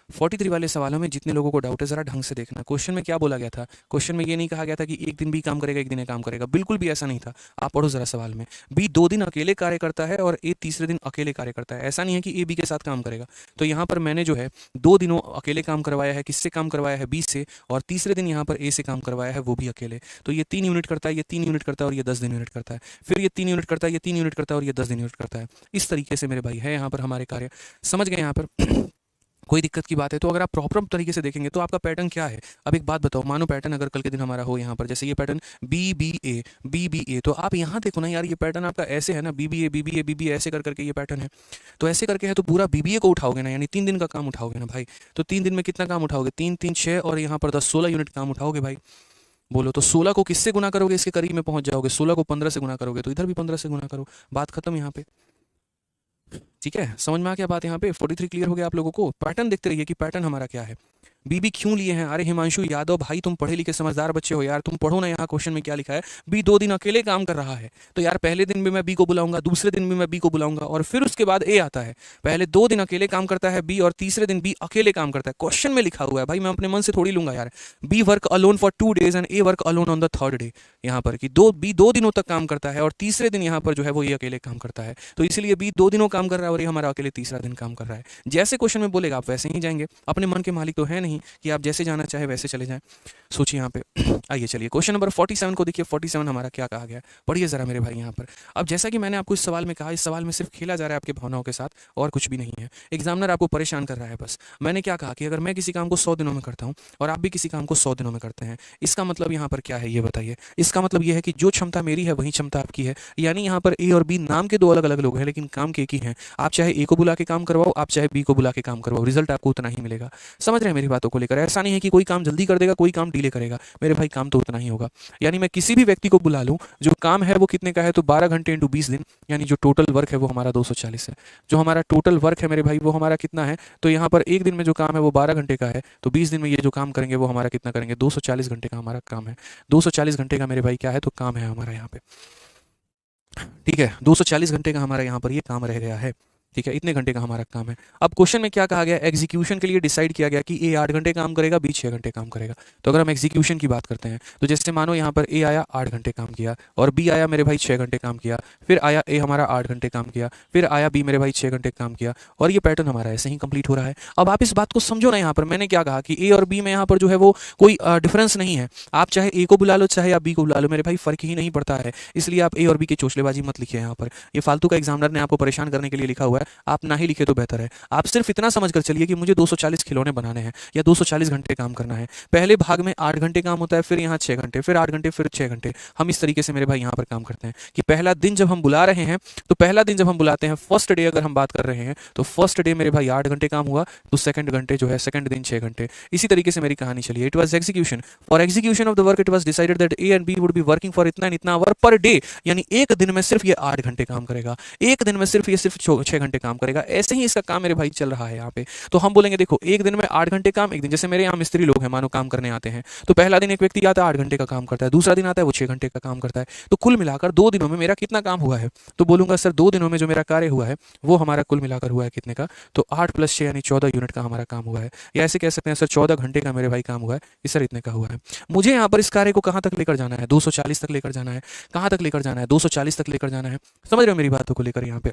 43 वाले सवालों में जितने लोगों को डाउट है, जरा ढंग से देखना। क्वेश्चन में क्या बोला गया था, क्वेश्चन में ये नहीं कहा गया था कि एक दिन बी काम करेगा एक दिन ए काम करेगा, बिल्कुल भी ऐसा नहीं था। आप पढ़ो जरा सवाल में, बी 2 दिन अकेले कार्य करता है और ए तीसरे दिन अकेले कार्य करता है। ऐसा नहीं है कि ए बी के साथ काम करेगा। तो यहाँ पर मैंने जो है 2 दिनों अकेले काम करवाया है, किससे काम करवाया है, बी से, और तीसरे दिन यहाँ पर ए से काम करवाया है, वो भी अकेले। तो ये 3 यूनिट करता है, ये 3 यूनिट करता है और ये 10 दिन यूनिट करता है। फिर ये 3 यूनिट करता है, ये 3 यूनिट करता है और ये 10 दिन यूनिट करता है। इस तरीके से मेरे भाई है यहाँ पर हमारे कार्य, समझ गए यहाँ पर। कोई दिक्कत की बात है तो अगर आप प्रॉपर तरीके से देखेंगे तो आपका पैटर्न क्या है। अब एक बात बताओ, मानो पैटर्न अगर कल के दिन हमारा हो यहाँ पर, जैसे ये पैटर्न बी बी ए, तो आप यहाँ देखो ना यार, ये पैटर्न आपका ऐसे है ना, बी बी ए ऐसे कर करके ये पैटर्न है। तो ऐसे करके है तो पूरा बी को उठाओगे ना, यानी 3 दिन का काम उठाओगे ना भाई। तो 3 दिन में कितना काम उठाओगे, 3 3 6 और यहाँ पर 10 16 यूनिट काम उठाओगे भाई। बोलो तो 16 को किससे गुना करोगे, इसके करीब में पहुंच जाओगे। 16 को 15 से गुना करोगे तो इधर भी 15 से गुना करो, बात खत्म यहाँ पे। ठीक है, समझ में आ गया बात यहाँ पे। 43 क्लियर हो गया आप लोगों को। पैटर्न देखते रहिए कि पैटर्न हमारा क्या है। बी क्यों लिए हैं। अरे हिमांशु यादव भाई, तुम पढ़े लिखे समझदार बच्चे हो यार, तुम पढ़ो ना यहाँ क्वेश्चन में क्या लिखा है। बी 2 दिन अकेले काम कर रहा है, तो यार पहले दिन भी मैं बी को बुलाऊंगा, दूसरे दिन भी मैं बी को बुलाऊंगा, और फिर उसके बाद ए आता है। पहले 2 दिन अकेले काम करता है बी और तीसरे दिन बी अकेले काम करता है। क्वेश्चन में लिखा हुआ है भाई, मैं अपने मन से थोड़ी लूंगा यार। B work alone for 2 days and A work alone on the 3rd day। यहाँ पर कि बी 2 दिनों तक काम करता है और तीसरे दिन यहाँ पर जो है वो ये अकेले काम करता है। तो इसलिए बी 2 दिनों काम कर रहा है और ये हमारा अकेले तीसरा दिन काम कर रहा है। जैसे क्वेश्चन में बोलेगा आप वैसे ही जाएंगे, अपने मन के मालिक तो है नहीं कि आप जैसे जाना चाहे वैसे चले जाएं। सोचिए यहाँ पे। आइए चलिए क्वेश्चन नंबर 47 को देखिए। 47 हमारा क्या कहा गया है, पढ़िए जरा मेरे भाई यहाँ पर। अब जैसा कि मैंने आपको इस सवाल में कहा, इस सवाल में सिर्फ खेला जा रहा है आपके भावनाओं के साथ और कुछ भी नहीं है। एग्जामिनर आपको परेशान कर रहा है बस। मैंने क्या कहा कि अगर मैं किसी काम को 100 दिनों में करता हूँ और आप भी किसी काम को 100 दिनों में करते हैं, इसका मतलब यहाँ पर क्या है ये बताइए। इसका मतलब ये है कि जो क्षमता मेरी है वही क्षमता आपकी है। यानी यहाँ पर ए और बी नाम के 2 अलग अलग लोग हैं लेकिन काम के एक ही हैं। आप चाहे ए को बुला के काम करवाओ, आप चाहे बी को बुला के काम करवाओ, रिजल्ट आपको उतना ही मिलेगा। समझ रहे हैं मेरी बातों को लेकर। ऐसा नहीं है कि कोई काम जल्दी कर देगा कोई काम डिले करेगा, मेरे भाई काम तो उतना ही होगा। यानी मैं किसी भी व्यक्ति को बुला लूं, जो काम है वो कितने का है, तो 12 घंटे इंटू 20 दिन, यानी जो टोटल वर्क है वो हमारा 240 है। जो हमारा टोटल वर्क है मेरे भाई वो हमारा कितना है, तो यहाँ पर एक दिन में जो काम है वो 12 घंटे का है, तो 20 दिन में ये जो काम करेंगे वो हमारा कितना करेंगे, 240 घंटे का हमारा काम है। 240 घंटे का मेरे भाई क्या है, तो काम है हमारा यहाँ पे। ठीक है, 240 घंटे का हमारा यहाँ पर ये काम रह गया है। ठीक है, इतने घंटे का हमारा काम है। अब क्वेश्चन में क्या कहा गया, एग्जीक्यूशन के लिए डिसाइड किया गया कि ए 8 घंटे काम करेगा, बी 6 घंटे काम करेगा। तो अगर हम एग्जीक्यूशन की बात करते हैं तो जैसे मानो यहाँ पर ए आया 8 घंटे काम किया और बी आया मेरे भाई 6 घंटे काम किया, फिर आया ए हमारा 8 घंटे काम किया, फिर आया बी मेरे भाई 6 घंटे काम किया, और ये पैटर्न हमारा ऐसे ही कंप्लीट हो रहा है। अब आप इस बात को समझो ना, यहाँ पर मैंने क्या कहा कि ए और बी में यहाँ पर जो है वो कोई डिफरेंस नहीं है। आप चाहे ए को बुला लो चाहे आप बी को बुला लो, मेरे भाई फर्क ही नहीं पड़ता है। इसलिए आप ए और बी की चोचलेबाजी मत लिखिए यहाँ पर। ये फालतू का एग्जामिनर ने आपको परेशान करने के लिए लिखा हुआ है, आप ना ही लिखे तो बेहतर है। आप सिर्फ इतना समझ कर चलिए कि मुझे 240 खिलौने बनाने हैं या 240 घंटे काम करना है। पहले भाग में 8 घंटे काम होता है, फिर यहाँ 6 घंटे, फिर 8 घंटे, फिर 6 घंटे। हम इस तरीके से मेरे भाई यहाँ पर काम करते हैं कि पहला दिन जब हम बुला रहे हैं, तो पहला दिन जब हम बुलाते हैं फर्स्ट डे अगर हम बात कर रहे हैं, तो फर्स्ट डे मेरे भाई 8 घंटे काम हुआ, तो सेकंड घंटे जो है सेकंड दिन 6 घंटे। इसी तरीके से मेरी कहानी चलिए। It was execution, for execution of the work it was decided that A and B would be working for इतना इतना आवर पर डे। यानी एक दिन में सिर्फ ये 8 घंटे काम करेगा, एक दिन में सिर्फ ये 6 घंटे काम करेगा। ऐसे ही इसका काम मेरे भाई चल रहा है यहाँ पे। तो हम बोलेंगे देखो, एक दिन में 8 घंटे काम, एक दिन जैसे मेरे यहाँ मिस्त्री लोग हैं मानो काम करने आते हैं, तो पहला दिन एक व्यक्ति आता है 8 घंटे का काम करता है, दूसरा दिन आता है वो 6 घंटे का काम करता है। तो कुल मिलाकर 2 दिनों में मेरा कितना काम हुआ है, तो बोलूंगा सर 2 दिनों में जो मेरा कार्य हुआ है वो हमारा कुल मिलाकर हुआ है कितने का, तो 8 + 6 यानी 14 यूनिट का हमारा काम हुआ है। या ऐसे कह सकते हैं सर 14 घंटे का मेरे भाई काम हुआ है, इस सर इतने का हुआ है। मुझे यहाँ पर इस कार्य को कहाँ तक लेकर जाना है, 240 तक लेकर जाना है। कहाँ तक लेकर जाना है, 240 तक लेकर जाना है। समझ रहे हो मेरी बातों को लेकर यहाँ पे।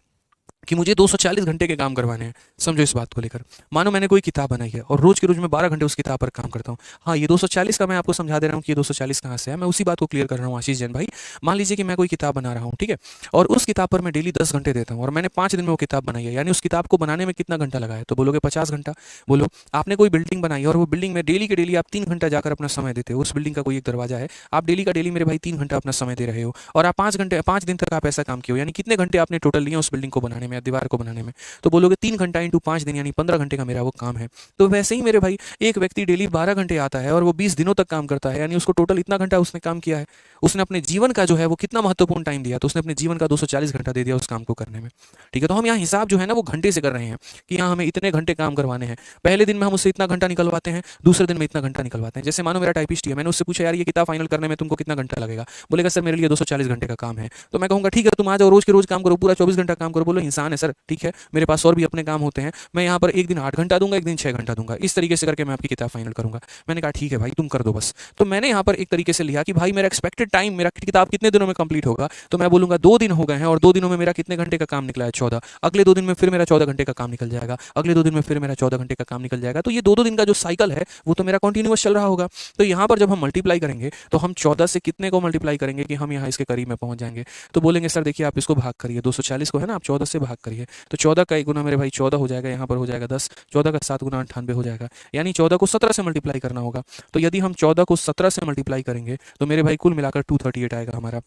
कि मुझे 240 घंटे के काम करवाने हैं। समझो इस बात को लेकर। मानो मैंने कोई किताब बनाई है और रोज के रोज मैं 12 घंटे उस किताब पर काम करता हूँ। हाँ, ये 240 का मैं आपको समझा दे रहा हूँ कि ये 240 कहाँ से है। मैं उसी बात को क्लियर कर रहा हूँ आशीष जैन भाई। मान लीजिए कि मैं कोई किताब बना रहा हूँ, ठीक है, और उस किताब पर मैं डेली 10 घंटे देता हूँ और मैंने 5 दिन में वो किताब बनाई है, यानी उस किताब को बनाने में कितना घंटा लगा है? तो बोलोगे 50 घंटा। बोलो, आपने कोई बिल्डिंग बनाई है और वो बिल्डिंग में डेली के डेली आप 3 घंटा जाकर अपना समय देते हो। उस बिल्डिंग का कोई एक दरवाजा है, आप डेली का डेली मेरे भाई 3 घंटा अपना समय दे रहे हो और आप 5 घंटे 5 दिन तक आप ऐसा काम किए हो, यानी कितने घंटे आपने टोटल लिए उस बिल्डिंग को बनाने में या दीवार को बनाने में? तो बोलोगे 3 घंटा इंटू 5 दिन यानी 15 घंटे का मेरा वो काम है। तो वैसे ही मेरे भाई एक व्यक्ति डेली 12 घंटे आता है और वो 20 दिनों तक काम करता है, यानी उसको टोटल इतना घंटा उसने काम किया है। उसने अपने जीवन का जो है वो कितना महत्वपूर्ण टाइम दिया, तो उसने अपने जीवन का 240 घंटा दे दिया उस काम को करने में। ठीक है, तो हम यहाँ हिसाब जो है ना वो घंटे से कर रहे हैं कि यहाँ हमें इतने घंटे काम करवाने हैं। पहले दिन में हम उससे इतना घंटा निकलवाते हैं, दूसरे दिन में इतना घंटा निकलवाते हैं। जैसे मानो मेरा टाइपिस्ट है, मैंने उससे पूछा यार ये किताब फाइनल करने में तुमको कितना घंटा लगेगा? बोलेगा सर मेरे लिए 240 घंटे का काम है। तो मैं कहूँगा ठीक है, तुम आ जाओ, रोज के रोज काम करो, पूरा 24 घंटा काम करो। बोलो इंसान है सर, ठीक है, मेरे पास और भी अपने काम होते हैं, मैं यहाँ पर एक दिन 8 घंटा दूंगा, एक दिन 6 घंटा दूंगा, इस तरीके से करके मैं आपकी किताब फाइनल करूंगा। मैंने कहा ठीक है भाई तुम कर दो बस। तो मैंने यहाँ पर एक तरीके से लिया कि भाई मेरा एक्सपेक्टेड टाइम, मेरा किताब कितने दिनों में कंप्लीट होगा, तो मैं बोलूंगा 2 दिन हो गए हैं और 2 दिनों में मेरा कितने घंटे का काम निकला है? 14। अगले 2 दिन में फिर मेरा 14 घंटे का काम निकल जाएगा, अगले 2 दिन में फिर मेरा 14 घंटे का काम निकल जाएगा। तो ये 2-2 दिन का जो साइकिल है वो तो मेरा कंटिन्यूअस चल रहा होगा। तो यहाँ पर जब हम मल्टीप्लाई करेंगे तो हम 14 से कितने को मल्टीप्लाई करेंगे कि हम यहाँ इसके करीब में पहुंच जाएंगे? तो बोलेंगे सर देखिए आप इसको भाग करिए, 240 को है ना आप 14 से भाग करिए, तो 14 का 1 गुना मेरे भाई 14 हो जाएगा, यहाँ पर हो जाएगा 10, 14 का 7 गुना 98 हो जाएगा, यानी 14 को 17 से मल्टीप्लाई करना होगा। तो यदि हम 14 को 17 से मल्टीप्लाई करेंगे तो मेरे भाई कुल मिलाकर 238 आएगा हमारा।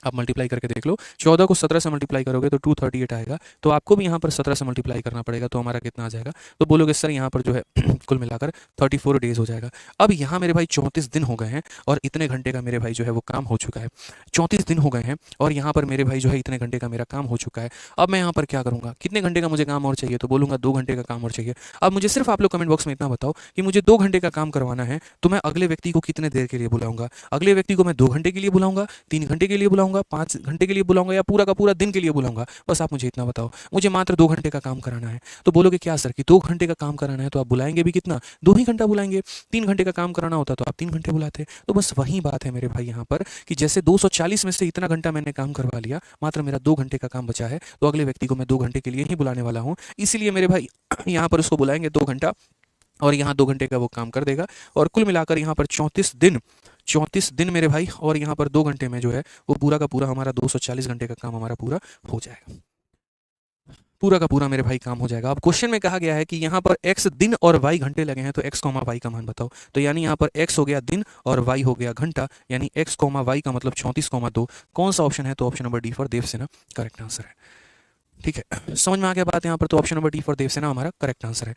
आप मल्टीप्लाई करके देख लो, 14 को 17 से मल्टीप्लाई करोगे तो 238 आएगा। तो आपको भी यहाँ पर 17 से मल्टीप्लाई करना पड़ेगा, तो हमारा कितना आ जाएगा? तो बोलोगे सर यहाँ पर जो है कुल मिलाकर 34 डेज हो जाएगा। अब यहाँ मेरे भाई 34 दिन हो गए हैं और इतने घंटे का मेरे भाई जो है वो काम हो चुका है। 34 दिन हो गए हैं और यहाँ पर मेरे भाई जो है इतने घंटे का मेरा काम हो चुका है। अब मैं यहाँ पर क्या करूँगा? कितने घंटे का मुझे काम और चाहिए? तो बोलूँगा 2 घंटे का काम और चाहिए। अब मुझे सिर्फ आप लोग कमेंट बॉक्स में इतना बताओ कि मुझे 2 घंटे का काम करवाना है, तो मैं अगले व्यक्ति को कितने देर के लिए बुलाऊंगा? अगले व्यक्ति को मैं 2 घंटे के लिए बुलाऊंगा, 3 घंटे के लिए बुलाऊंगा, 5 घंटे के लिए बुलाऊंगा या पूरा का पूरा दिन के लिए बुलाऊंगा? बस आप मुझे इतना बताओ, मुझे मात्र 2 घंटे का काम कराना है। तो बोलोगे क्या सर कि 2 घंटे का काम कराना है तो आप बुलाएंगे भी कितना? 2 ही घंटा बुलाएंगे। 3 घंटे का काम कराना होता तो आप 3 घंटे बुलाते। तो बस वही बात है मेरे भाई यहाँ पर कि जैसे 240 में से इतना घंटा मैंने काम करवा लिया, मात्र मेरा 2 घंटे का काम बचा है, तो अगले व्यक्ति को मैं 2 घंटे के लिए ही बुलाने वाला हूँ। इसीलिए मेरे भाई यहाँ पर उसको बुलाएंगे 2 घंटा और यहाँ 2 घंटे का वो काम कर देगा और कुल मिलाकर यहाँ पर 34 दिन मेरे भाई, और यहाँ पर 2 घंटे में जो है वो पूरा का पूरा हमारा 240 घंटे का काम हमारा पूरा हो जाएगा। पूरा का पूरा मेरे भाई काम हो जाएगा। अब क्वेश्चन में कहा गया है कि यहाँ पर x दिन और y घंटे लगे हैं, तो x कॉमा y का मान बताओ। तो यानी यहाँ पर x हो गया दिन और y हो गया घंटा, यानी x कॉमा y का मतलब 34,2। कौन सा ऑप्शन है? तो option number D for Devasena correct answer है। ठीक है, समझ में आ गया बात यहाँ पर? तो option number D for Devasena हमारा करेक्ट आंसर है।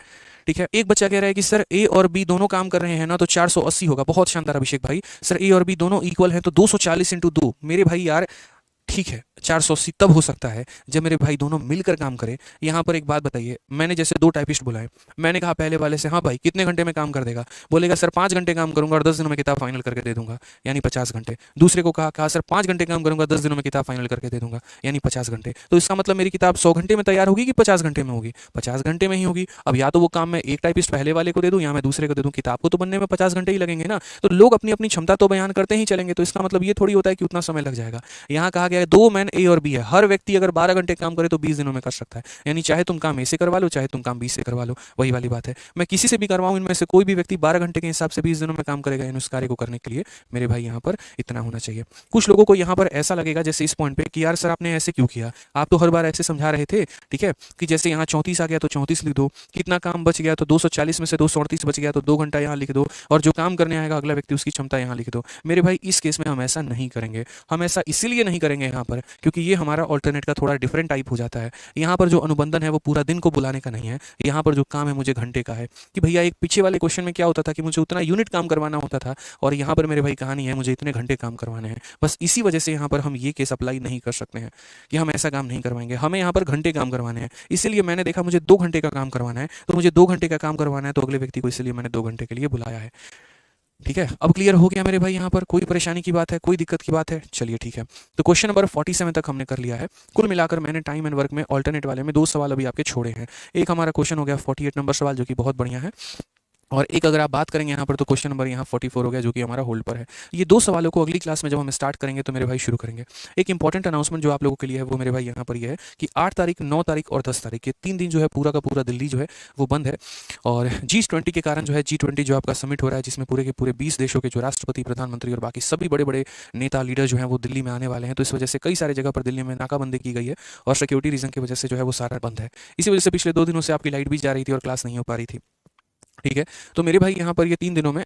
ठीक है, एक बच्चा कह रहा है कि सर ए और बी दोनों काम कर रहे हैं ना, तो 480 होगा। बहुत शानदार अभिषेक भाई, सर ए और बी दोनों इक्वल है तो 240 इंटू 2। मेरे भाई यार ठीक है, 480 तब हो सकता है जब मेरे भाई दोनों मिलकर काम करें। यहाँ पर एक बात बताइए, मैंने जैसे 2 टाइपिस्ट बुलाए, मैंने कहा पहले वाले से हाँ भाई कितने घंटे में काम कर देगा? बोलेगा सर 5 घंटे काम करूंगा और 10 दिनों में किताब फाइनल करके दे दूंगा, यानी 50 घंटे। दूसरे को कहा सर 5 घंटे काम करूंगा, 10 दिनों में किताब फाइनल करके दे दूंगा, यानी 50 घंटे। तो इसका मतलब मेरी किताब 100 घंटे में तैयार होगी कि 50 घंटे में होगी? 50 घंटे में ही होगी। अब या तो वो काम मैं एक टाइपिस्ट पहले वाले को दे दूँ या मैं दूसरे को दे दूँ, किताब को तो बनने में 50 घंटे ही लगेंगे ना। तो लोग अपनी अपनी क्षमता तो बयान करते ही चलेंगे, तो इसका मतलब ये थोड़ी होता है कि उतना समय लग जाएगा। यहाँ कहा गया है 2 मैन ए और बी है, हर व्यक्ति अगर 12 घंटे काम करे तो 20 दिनों में कर सकता है, यानी चाहे तुम काम ए से करवा लो चाहे तुम काम बी से करवा लो, वही वाली बात है। मैं किसी से भी करवाऊं, इनमें से कोई भी व्यक्ति 12 घंटे के हिसाब से 20 दिनों में काम करेगा, उस कार्य को करने के लिए मेरे भाई यहाँ पर इतना होना चाहिए। कुछ लोगों को यहाँ पर ऐसा लगेगा जैसे इस पॉइंट पे कि यार सर आपने ऐसे क्यों किया, आप तो हर बार ऐसे समझा रहे थे, ठीक है, कि जैसे यहाँ 34 आ गया तो 34 लिख दो, कितना काम बच गया तो 240 में से 238 बच गया तो 2 घंटा यहाँ लिख दो, और जो काम करने आएगा अगला व्यक्ति उसकी क्षमता यहाँ लिख दो। मेरे भाई इस केस में हम ऐसा नहीं करेंगे। हम ऐसा इसीलिए नहीं करेंगे यहाँ पर क्योंकि ये हमारा ऑल्टरनेट का थोड़ा डिफरेंट टाइप हो जाता है। यहाँ पर जो अनुबंधन है वो पूरा दिन को बुलाने का नहीं है, यहाँ पर जो काम है मुझे घंटे का है। कि भैया एक पीछे वाले क्वेश्चन में क्या होता था कि मुझे उतना यूनिट काम करवाना होता था, और यहाँ पर मेरे भाई कहानी है मुझे इतने घंटे काम करवाने हैं। बस इसी वजह से यहाँ पर हम ये केस अप्लाई नहीं कर सकते हैं कि हम ऐसा काम नहीं करवाएंगे, हमें यहाँ पर घंटे काम करवाने हैं। इसीलिए मैंने देखा मुझे 2 घंटे का काम करवाना है, तो मुझे 2 घंटे का काम करवाना है, तो अगले व्यक्ति को इसलिए मैंने 2 घंटे के लिए बुलाया है। ठीक है, अब क्लियर हो गया मेरे भाई? यहाँ पर कोई परेशानी की बात है, कोई दिक्कत की बात है? चलिए ठीक है, तो क्वेश्चन नंबर 47 तक हमने कर लिया है। कुल मिलाकर मैंने टाइम एंड वर्क में ऑल्टरनेट वाले में 2 सवाल अभी आपके छोड़े हैं। एक हमारा क्वेश्चन हो गया 48 नंबर सवाल, जो कि बहुत बढ़िया है। और एक अगर आप बात करेंगे यहाँ पर तो क्वेश्चन नंबर यहाँ 44 हो गया, जो कि हमारा होल्ड पर है। ये 2 सवालों को अगली क्लास में जब हम स्टार्ट करेंगे तो मेरे भाई शुरू करेंगे। एक इंपॉर्टेंट अनाउंसमेंट जो आप लोगों के लिए है वो मेरे भाई यहाँ पर ये है कि 8 तारीख, 9 तारीख और 10 तारीख, ये 3 दिन जो है पूरा का पूरा दिल्ली जो है वो बंद है। और G20 के कारण जो है, G20 जो आपका समिट हो रहा है, जिसमें पूरे के पूरे 20 देशों के जो राष्ट्रपति, प्रधानमंत्री और बाकी सभी बड़े बड़े नेता, लीडर जो हैं वो दिल्ली में आने वाले हैं। तो इस वजह से कई सारे जगह पर दिल्ली में नाकाबंदी की गई है और सिक्योरिटी रीजन की वजह से जो है वो सारा बंद है। इसी वजह से पिछले 2 दिनों से आपकी लाइट भी जा रही थी और क्लास नहीं हो पा रही थी। ठीक है, तो मेरे भाई यहाँ पर ये 3 दिनों में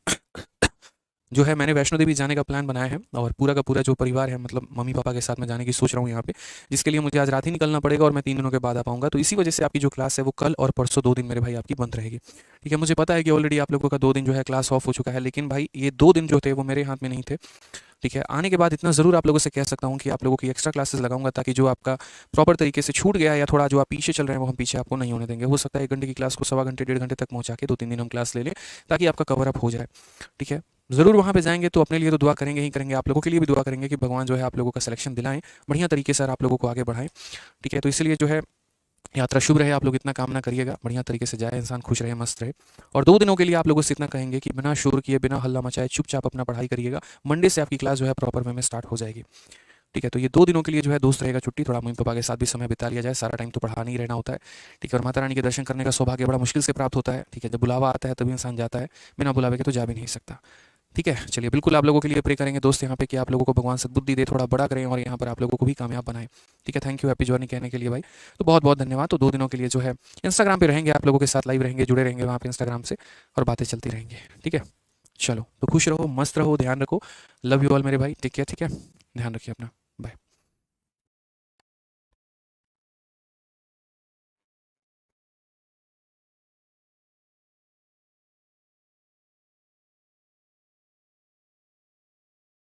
जो है मैंने वैष्णो देवी जाने का प्लान बनाया है, और पूरा का पूरा जो परिवार है, मतलब मम्मी पापा के साथ मैं जाने की सोच रहा हूँ यहाँ पे, जिसके लिए मुझे आज रात ही निकलना पड़ेगा और मैं 3 दिनों के बाद आ पाऊंगा। तो इसी वजह से आपकी जो क्लास है वो कल और परसों 2 दिन मेरे भाई आपकी बंद रहेगी। ठीक है, मुझे पता है कि ऑलरेडी आप लोगों का 2 दिन जो है क्लास ऑफ हो चुका है, लेकिन भाई ये 2 दिन जो थे वो मेरे हाथ में नहीं थे। ठीक है, आने के बाद इतना ज़रूर आप लोगों से कह सकता हूँ कि आप लोगों की एक्स्ट्रा क्लासेस लगाऊंगा, ताकि जो आपका प्रॉपर तरीके से छूट गया या थोड़ा जो आप पीछे चल रहे हैं वो हम पीछे आपको नहीं होने देंगे। हो सकता है 1 घंटे की क्लास को 1.25 घंटे, 1.5 घंटे तक पहुँचा के 2-3 दिन हम क्लास ले लें, ताकि आपका कवर अप हो जाए। ठीक है, ज़रूर वहाँ पे जाएंगे तो अपने लिए तो दुआ करेंगे ही करेंगे, आप लोगों के लिए भी दुआ करेंगे कि भगवान जो है आप लोगों का सिलेक्शन दिलाएं, बढ़िया तरीके से आप लोगों को आगे बढ़ाएं। ठीक है, तो इसलिए जो है यात्रा शुभ रहे, आप लोग इतना काम ना करिएगा, बढ़िया तरीके से जाए, इंसान खुश रहे, मस्त रहे। और 2 दिनों के लिए आप लोगों से इतना कहेंगे कि बिना शोर किए, बिना हल्ला मचाए, चुपचाप अपना पढ़ाई करिएगा। मंडे से आपकी क्लास जो है प्रॉपर वे में स्टार्ट हो जाएगी। ठीक है, तो ये 2 दिनों के लिए जो है दोस्त रहेगा छुट्टी, थोड़ा मम्मी पापा के साथ भी समय बिता लिया जाए, सारा टाइम तो पढ़ा नहीं रहना होता है। ठीक है, और माता रानी के दर्शन करने का सौभाग्य बड़ा मुश्किल से प्राप्त होता है। ठीक है, जब बुलावा आता है तभी इंसान जाता है, बिना बुलावे के तो जा भी नहीं सकता। ठीक है, चलिए बिल्कुल आप लोगों के लिए प्रे करेंगे दोस्त यहाँ पे कि आप लोगों को भगवान सद्बुद्धि दे, थोड़ा बड़ा करें और यहाँ पर आप लोगों को भी कामयाब बनाएं। ठीक है, थैंक यू, हैप्पी जर्नी कहने के लिए भाई। तो बहुत बहुत धन्यवाद। तो 2 दिनों के लिए जो है इंस्टाग्राम पे रहेंगे, आप लोगों के साथ लाइव रहेंगे, जुड़े रहेंगे वहाँ पे इंस्टाग्राम से, और बातें चलती रहेंगी। ठीक है, चलो तो खुश रहो, मस्त रहो, ध्यान रखो। लव यू ऑल मेरे भाई, टेक केयर। ठीक है, ध्यान रखिए अपना।